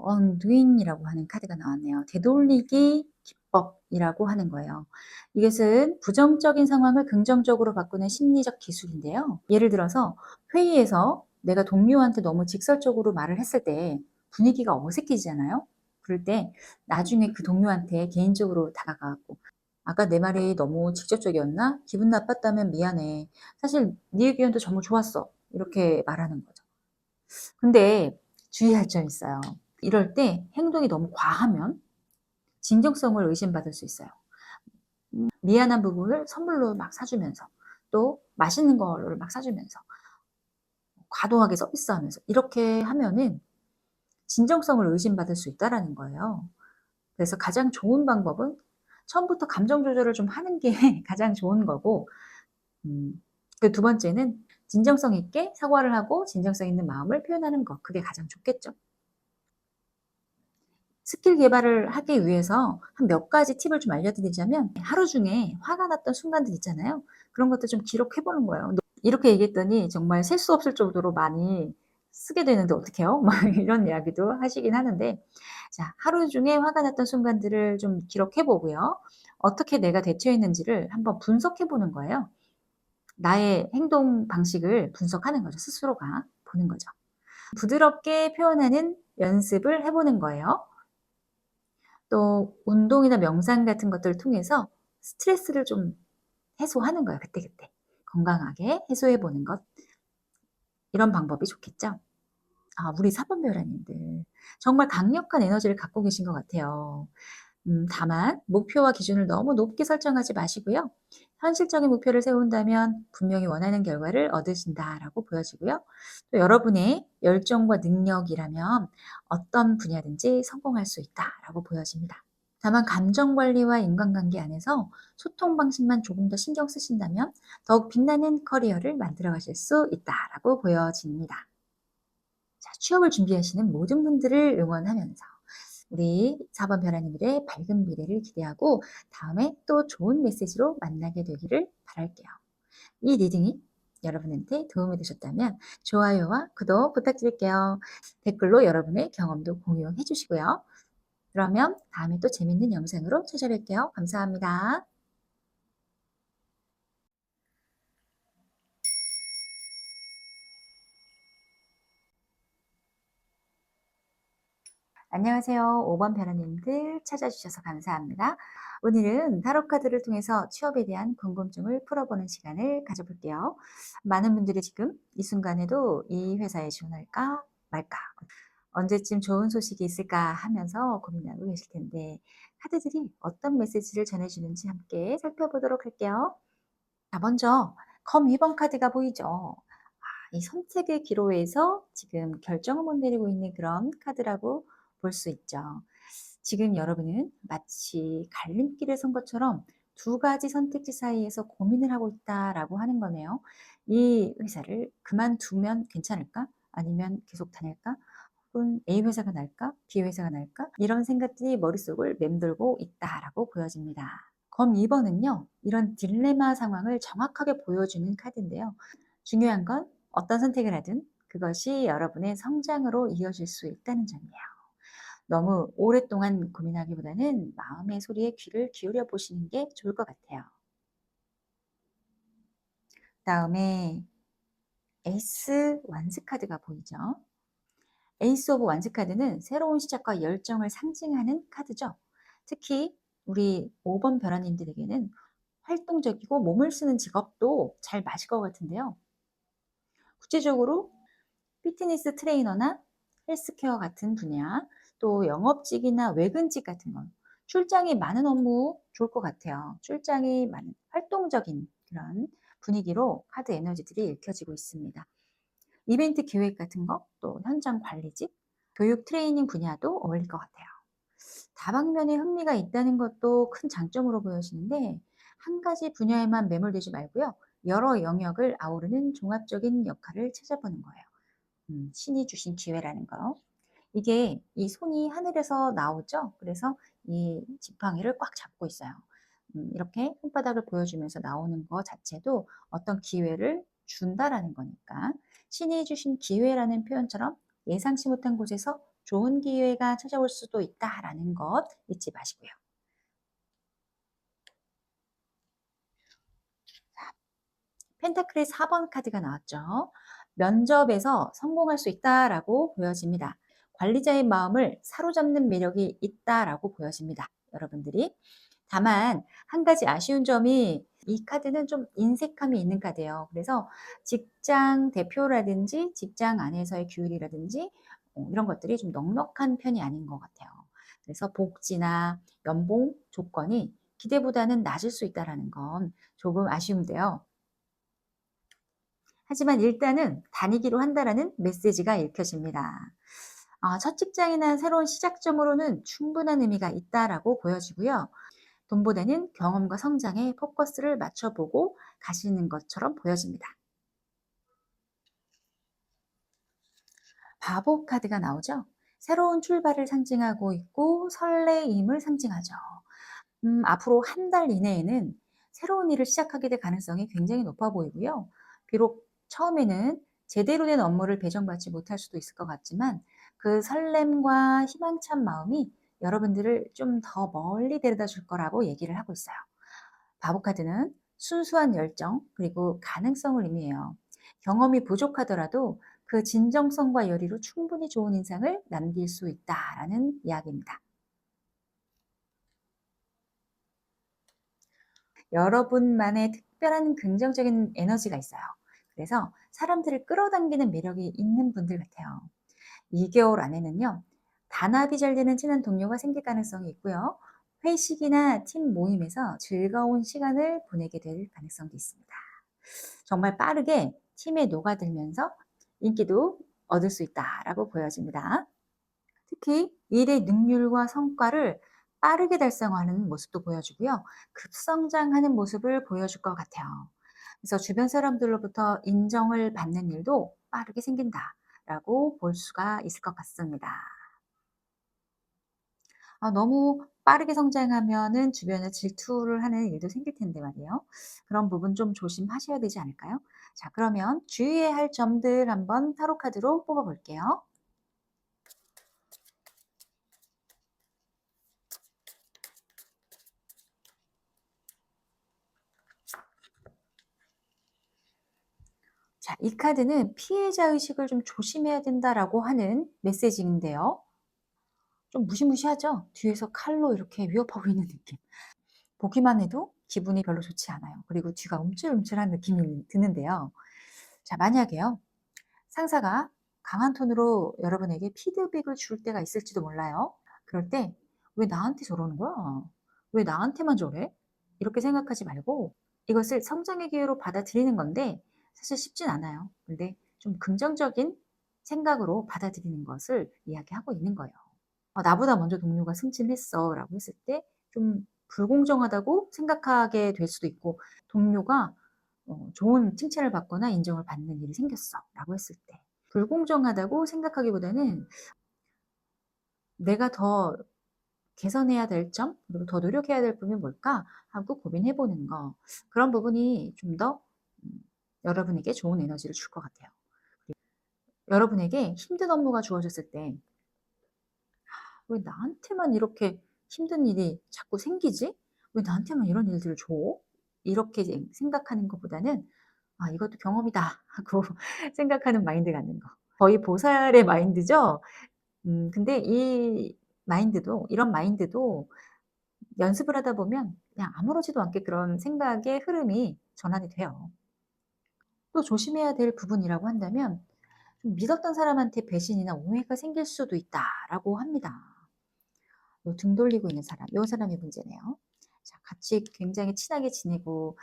언두인이라고 하는 카드가 나왔네요. 되돌리기 기법이라고 하는 거예요. 이것은 부정적인 상황을 긍정적으로 바꾸는 심리적 기술인데요. 예를 들어서 회의에서 내가 동료한테 너무 직설적으로 말을 했을 때 분위기가 어색해지잖아요. 그럴 때 나중에 그 동료한테 개인적으로 다가가고 아까 내 말이 너무 직접적이었나? 기분 나빴다면 미안해. 사실 네 의견도 정말 좋았어. 이렇게 말하는 거죠. 근데 주의할 점이 있어요. 이럴 때 행동이 너무 과하면 진정성을 의심받을 수 있어요. 미안한 부분을 선물로 막 사주면서 또 맛있는 거를 막 사주면서 과도하게 서비스하면서 이렇게 하면은 진정성을 의심받을 수 있다라는 거예요. 그래서 가장 좋은 방법은 처음부터 감정 조절을 좀 하는 게 가장 좋은 거고, 그 두 번째는 진정성 있게 사과를 하고 진정성 있는 마음을 표현하는 것. 그게 가장 좋겠죠. 스킬 개발을 하기 위해서 한 몇 가지 팁을 좀 알려드리자면 하루 중에 화가 났던 순간들 있잖아요. 그런 것들 좀 기록해 보는 거예요. 이렇게 얘기했더니 정말 셀 수 없을 정도로 많이 쓰게 되는데 어떡해요? 막 이런 이야기도 하시긴 하는데 자, 하루 중에 화가 났던 순간들을 좀 기록해 보고요. 어떻게 내가 대처했는지를 한번 분석해 보는 거예요. 나의 행동 방식을 분석하는 거죠. 스스로가 보는 거죠. 부드럽게 표현하는 연습을 해 보는 거예요. 또 운동이나 명상 같은 것들을 통해서 스트레스를 좀 해소하는 거예요. 그때그때. 건강하게 해소해 보는 것. 이런 방법이 좋겠죠. 우리 사번별아님들 정말 강력한 에너지를 갖고 계신 것 같아요. 다만 목표와 기준을 너무 높게 설정하지 마시고요. 현실적인 목표를 세운다면 분명히 원하는 결과를 얻으신다라고 보여지고요. 또 여러분의 열정과 능력이라면 어떤 분야든지 성공할 수 있다라고 보여집니다. 다만 감정 관리와 인간관계 안에서 소통 방식만 조금 더 신경 쓰신다면 더욱 빛나는 커리어를 만들어 가실 수 있다라고 보여집니다. 자, 취업을 준비하시는 모든 분들을 응원하면서 우리 4번 별하님들의 밝은 미래를 기대하고 다음에 또 좋은 메시지로 만나게 되기를 바랄게요. 이 리딩이 여러분한테 도움이 되셨다면 좋아요와 구독 부탁드릴게요. 댓글로 여러분의 경험도 공유해 주시고요. 그러면 다음에 또 재밌는 영상으로 찾아뵐게요. 감사합니다. 안녕하세요. 5번 변호님들 찾아주셔서 감사합니다. 오늘은 타로 카드를 통해서 취업에 대한 궁금증을 풀어보는 시간을 가져볼게요. 많은 분들이 지금 이 순간에도 이 회사에 지원할까 말까, 언제쯤 좋은 소식이 있을까 하면서 고민하고 계실 텐데, 카드들이 어떤 메시지를 전해주는지 함께 살펴보도록 할게요. 자, 먼저 검 2번 카드가 보이죠? 이 선택의 기로에서 지금 결정을 못 내리고 있는 그런 카드라고 볼 수 있죠. 지금 여러분은 마치 갈림길을 선 것처럼 두 가지 선택지 사이에서 고민을 하고 있다라고 하는 거네요. 이 회사를 그만두면 괜찮을까? 아니면 계속 다닐까? 혹은 A 회사가 날까? B 회사가 날까? 이런 생각들이 머릿속을 맴돌고 있다라고 보여집니다. 검 2번은요, 이런 딜레마 상황을 정확하게 보여주는 카드인데요. 중요한 건 어떤 선택을 하든 그것이 여러분의 성장으로 이어질 수 있다는 점이에요. 너무 오랫동안 고민하기보다는 마음의 소리에 귀를 기울여 보시는 게 좋을 것 같아요. 다음에 에이스 완스 카드가 보이죠? 에이스 오브 완스 카드는 새로운 시작과 열정을 상징하는 카드죠. 특히 우리 5번 변호님들에게는 활동적이고 몸을 쓰는 직업도 잘 맞을 것 같은데요. 구체적으로 피트니스 트레이너나 헬스케어 같은 분야, 또 영업직이나 외근직 같은 건 출장이 많은 업무 좋을 것 같아요. 출장이 많은 활동적인 그런 분위기로 카드 에너지들이 읽혀지고 있습니다. 이벤트 기획 같은 거, 또 현장 관리직, 교육 트레이닝 분야도 어울릴 것 같아요. 다방면에 흥미가 있다는 것도 큰 장점으로 보여지는데, 한 가지 분야에만 매몰되지 말고요. 여러 영역을 아우르는 종합적인 역할을 찾아보는 거예요. 신이 주신 기회라는 거. 이게 이 손이 하늘에서 나오죠. 그래서 이 지팡이를 꽉 잡고 있어요. 이렇게 손바닥을 보여주면서 나오는 것 자체도 어떤 기회를 준다라는 거니까, 신이 주신 기회라는 표현처럼 예상치 못한 곳에서 좋은 기회가 찾아올 수도 있다라는 것 잊지 마시고요. 펜타클의 4번 카드가 나왔죠. 면접에서 성공할 수 있다라고 보여집니다. 관리자의 마음을 사로잡는 매력이 있다라고 보여집니다. 여러분들이. 다만 한 가지 아쉬운 점이, 이 카드는 좀 인색함이 있는 카드예요. 그래서 직장 대표라든지 직장 안에서의 규율이라든지 이런 것들이 좀 넉넉한 편이 아닌 것 같아요. 그래서 복지나 연봉 조건이 기대보다는 낮을 수 있다는 건 조금 아쉬운데요. 하지만 일단은 다니기로 한다라는 메시지가 읽혀집니다. 첫 직장이나 새로운 시작점으로는 충분한 의미가 있다라고 보여지고요. 돈보다는 경험과 성장에 포커스를 맞춰보고 가시는 것처럼 보여집니다. 바보 카드가 나오죠. 새로운 출발을 상징하고 있고 설레임을 상징하죠. 앞으로 한 달 이내에는 새로운 일을 시작하게 될 가능성이 굉장히 높아 보이고요. 비록 처음에는 제대로 된 업무를 배정받지 못할 수도 있을 것 같지만, 그 설렘과 희망찬 마음이 여러분들을 좀 더 멀리 데려다 줄 거라고 얘기를 하고 있어요. 바보카드는 순수한 열정 그리고 가능성을 의미해요. 경험이 부족하더라도 그 진정성과 열의로 충분히 좋은 인상을 남길 수 있다라는 이야기입니다. 여러분만의 특별한 긍정적인 에너지가 있어요. 그래서 사람들을 끌어당기는 매력이 있는 분들 같아요. 2개월 안에는요, 단합이 잘 되는 친한 동료가 생길 가능성이 있고요. 회식이나 팀 모임에서 즐거운 시간을 보내게 될 가능성도 있습니다. 정말 빠르게 팀에 녹아들면서 인기도 얻을 수 있다라고 보여집니다. 특히 일의 능률과 성과를 빠르게 달성하는 모습도 보여주고요. 급성장하는 모습을 보여줄 것 같아요. 그래서 주변 사람들로부터 인정을 받는 일도 빠르게 생긴다라고 볼 수가 있을 것 같습니다. 너무 빠르게 성장하면은 주변에 질투를 하는 일도 생길 텐데 말이에요. 그런 부분 좀 조심하셔야 되지 않을까요? 자, 그러면 주의해야 할 점들 한번 타로 카드로 뽑아 볼게요. 자, 이 카드는 피해자 의식을 좀 조심해야 된다라고 하는 메시지인데요. 좀 무시무시하죠? 뒤에서 칼로 이렇게 위협하고 있는 느낌. 보기만 해도 기분이 별로 좋지 않아요. 그리고 뒤가 움찔움찔한 느낌이 드는데요. 자, 만약에요. 상사가 강한 톤으로 여러분에게 피드백을 줄 때가 있을지도 몰라요. 그럴 때 왜 나한테 저러는 거야? 왜 나한테만 저래? 이렇게 생각하지 말고 이것을 성장의 기회로 받아들이는 건데 사실 쉽진 않아요. 근데 좀 긍정적인 생각으로 받아들이는 것을 이야기하고 있는 거예요. 나보다 먼저 동료가 승진했어 라고 했을 때 좀 불공정하다고 생각하게 될 수도 있고, 동료가 좋은 칭찬을 받거나 인정을 받는 일이 생겼어 라고 했을 때 불공정하다고 생각하기보다는 내가 더 개선해야 될 점, 그리고 더 노력해야 될 부분이 뭘까 하고 고민해 보는 거, 그런 부분이 좀 더 여러분에게 좋은 에너지를 줄 것 같아요. 여러분에게 힘든 업무가 주어졌을 때 왜 나한테만 이렇게 힘든 일이 자꾸 생기지? 왜 나한테만 이런 일들을 줘? 이렇게 생각하는 것보다는 '아, 이것도 경험이다.' 하고 생각하는 마인드 갖는 거. 거의 보살의 마인드죠. 근데 이 마인드도, 이런 마인드도 연습을 하다 보면 그냥 아무렇지도 않게 그런 생각의 흐름이 전환이 돼요. 또 조심해야 될 부분이라고 한다면, 좀 믿었던 사람한테 배신이나 오해가 생길 수도 있다라고 합니다. 요 등 돌리고 있는 사람, 요 사람이 문제네요. 자, 같이 굉장히 친하게 지내고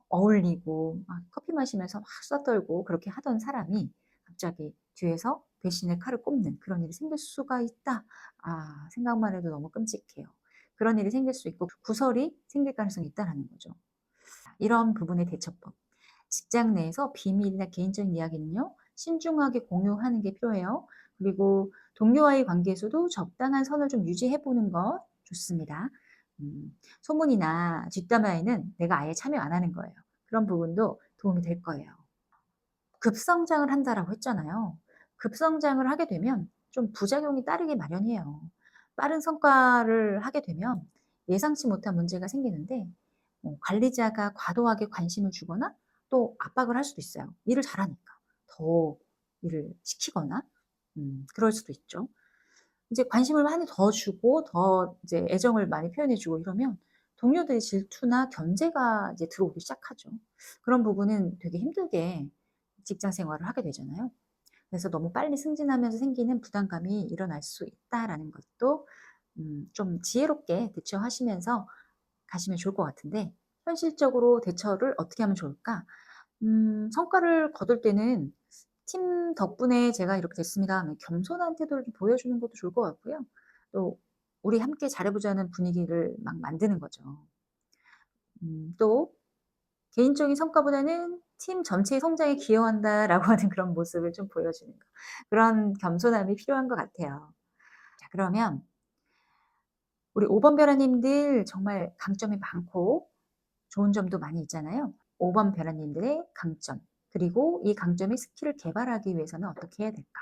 어울리고 막 커피 마시면서 막 수다 떨고 그렇게 하던 사람이 갑자기 뒤에서 배신의 칼을 꼽는 그런 일이 생길 수가 있다. 아, 생각만 해도 너무 끔찍해요. 그런 일이 생길 수 있고 구설이 생길 가능성이 있다라는 거죠. 이런 부분의 대처법. 직장 내에서 비밀이나 개인적인 이야기는요, 신중하게 공유하는 게 필요해요. 그리고 동료와의 관계에서도 적당한 선을 좀 유지해 보는 거 좋습니다. 소문이나 뒷담화에는 내가 아예 참여 안 하는 거예요. 그런 부분도 도움이 될 거예요. 급성장을 한다라고 했잖아요. 급성장을 하게 되면 좀 부작용이 따르기 마련이에요. 빠른 성과를 하게 되면 예상치 못한 문제가 생기는데, 관리자가 과도하게 관심을 주거나 또 압박을 할 수도 있어요. 일을 잘하니까. 더 일을 시키거나 그럴 수도 있죠. 이제 관심을 많이 더 주고 더 이제 애정을 많이 표현해 주고 이러면 동료들의 질투나 견제가 이제 들어오기 시작하죠. 그런 부분은 되게 힘들게 직장 생활을 하게 되잖아요. 그래서 너무 빨리 승진하면서 생기는 부담감이 일어날 수 있다라는 것도 좀 지혜롭게 대처하시면서 가시면 좋을 것 같은데, 현실적으로 대처를 어떻게 하면 좋을까? 성과를 거둘 때는 팀 덕분에 제가 이렇게 됐습니다 하면 겸손한 태도를 좀 보여주는 것도 좋을 것 같고요. 또 우리 함께 잘해보자는 분위기를 막 만드는 거죠. 또 개인적인 성과보다는 팀 전체의 성장에 기여한다라고 하는 그런 모습을 좀 보여주는 거. 그런 겸손함이 필요한 것 같아요. 자, 그러면 우리 5번 벼라님들 정말 강점이 많고 좋은 점도 많이 있잖아요. 5번 벼라님들의 강점, 그리고 이 강점의 스킬을 개발하기 위해서는 어떻게 해야 될까?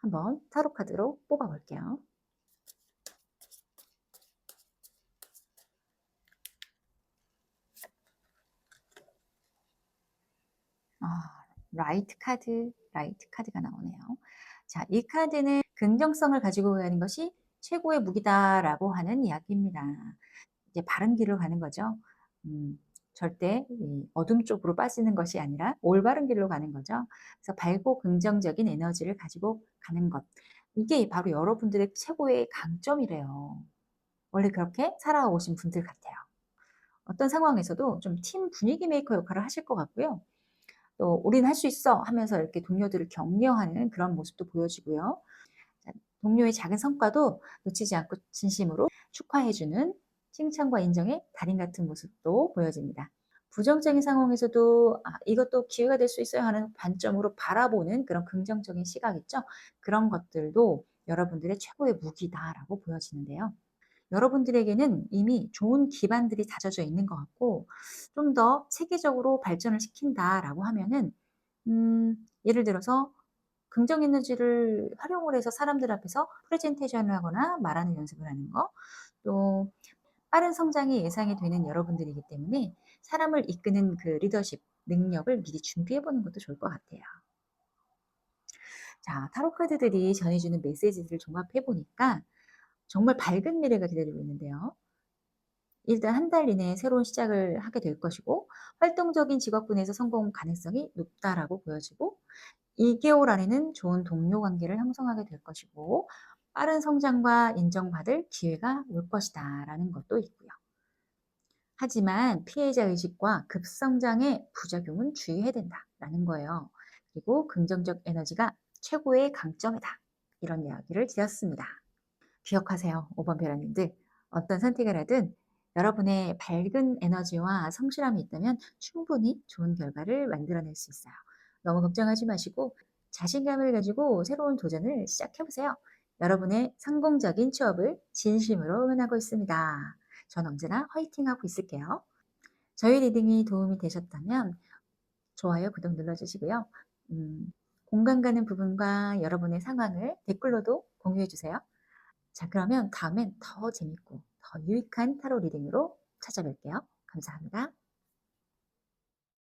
한번 타로 카드로 뽑아 볼게요. 아, 라이트 카드가 나오네요. 자, 이 카드는 긍정성을 가지고 가는 것이 최고의 무기다라고 하는 이야기입니다. 이제 바른 길로 가는 거죠. 음, 절대 이 어둠 쪽으로 빠지는 것이 아니라 올바른 길로 가는 거죠. 그래서 밝고 긍정적인 에너지를 가지고 가는 것. 이게 바로 여러분들의 최고의 강점이래요. 원래 그렇게 살아오신 분들 같아요. 어떤 상황에서도 좀 팀 분위기 메이커 역할을 하실 것 같고요. 또 "우린 할 수 있어." 하면서 이렇게 동료들을 격려하는 그런 모습도 보여지고요. 자, 동료의 작은 성과도 놓치지 않고 진심으로 축하해 주는 칭찬과 인정의 달인 같은 모습도 보여집니다. 부정적인 상황에서도 '아, 이것도 기회가 될 수 있어요.' 하는 관점으로 바라보는 그런 긍정적인 시각 있죠? 그런 것들도 여러분들의 최고의 무기다라고 보여지는데요. 여러분들에게는 이미 좋은 기반들이 다져져 있는 것 같고, 좀 더 체계적으로 발전을 시킨다라고 하면은 예를 들어서 긍정 에너지를 활용을 해서 사람들 앞에서 프레젠테이션을 하거나 말하는 연습을 하는 거, 또 빠른 성장이 예상이 되는 여러분들이기 때문에 사람을 이끄는 그 리더십 능력을 미리 준비해 보는 것도 좋을 것 같아요. 자, 타로 카드들이 전해주는 메시지들을 종합해 보니까 정말 밝은 미래가 기다리고 있는데요. 일단 한 달 이내에 새로운 시작을 하게 될 것이고 활동적인 직업군에서 성공 가능성이 높다라고 보여지고 2개월 안에는 좋은 동료 관계를 형성하게 될 것이고 빠른 성장과 인정받을 기회가 올 것이다라는 것도 있고요. 하지만 피해자 의식과 급성장의 부작용은 주의해야 된다라는 거예요. 그리고 긍정적 에너지가 최고의 강점이다. 이런 이야기를 드렸습니다. 기억하세요. 5번 배라님들. 어떤 선택을 하든 여러분의 밝은 에너지와 성실함이 있다면 충분히 좋은 결과를 만들어낼 수 있어요. 너무 걱정하지 마시고 자신감을 가지고 새로운 도전을 시작해보세요. 여러분의 성공적인 취업을 진심으로 응원하고 있습니다. 전 언제나 화이팅하고 있을게요. 저희 리딩이 도움이 되셨다면 좋아요, 구독 눌러주시고요. 공감 가는 부분과 여러분의 상황을 댓글로도 공유해주세요. 자, 그러면 다음엔 더 재밌고 더 유익한 타로 리딩으로 찾아뵐게요. 감사합니다.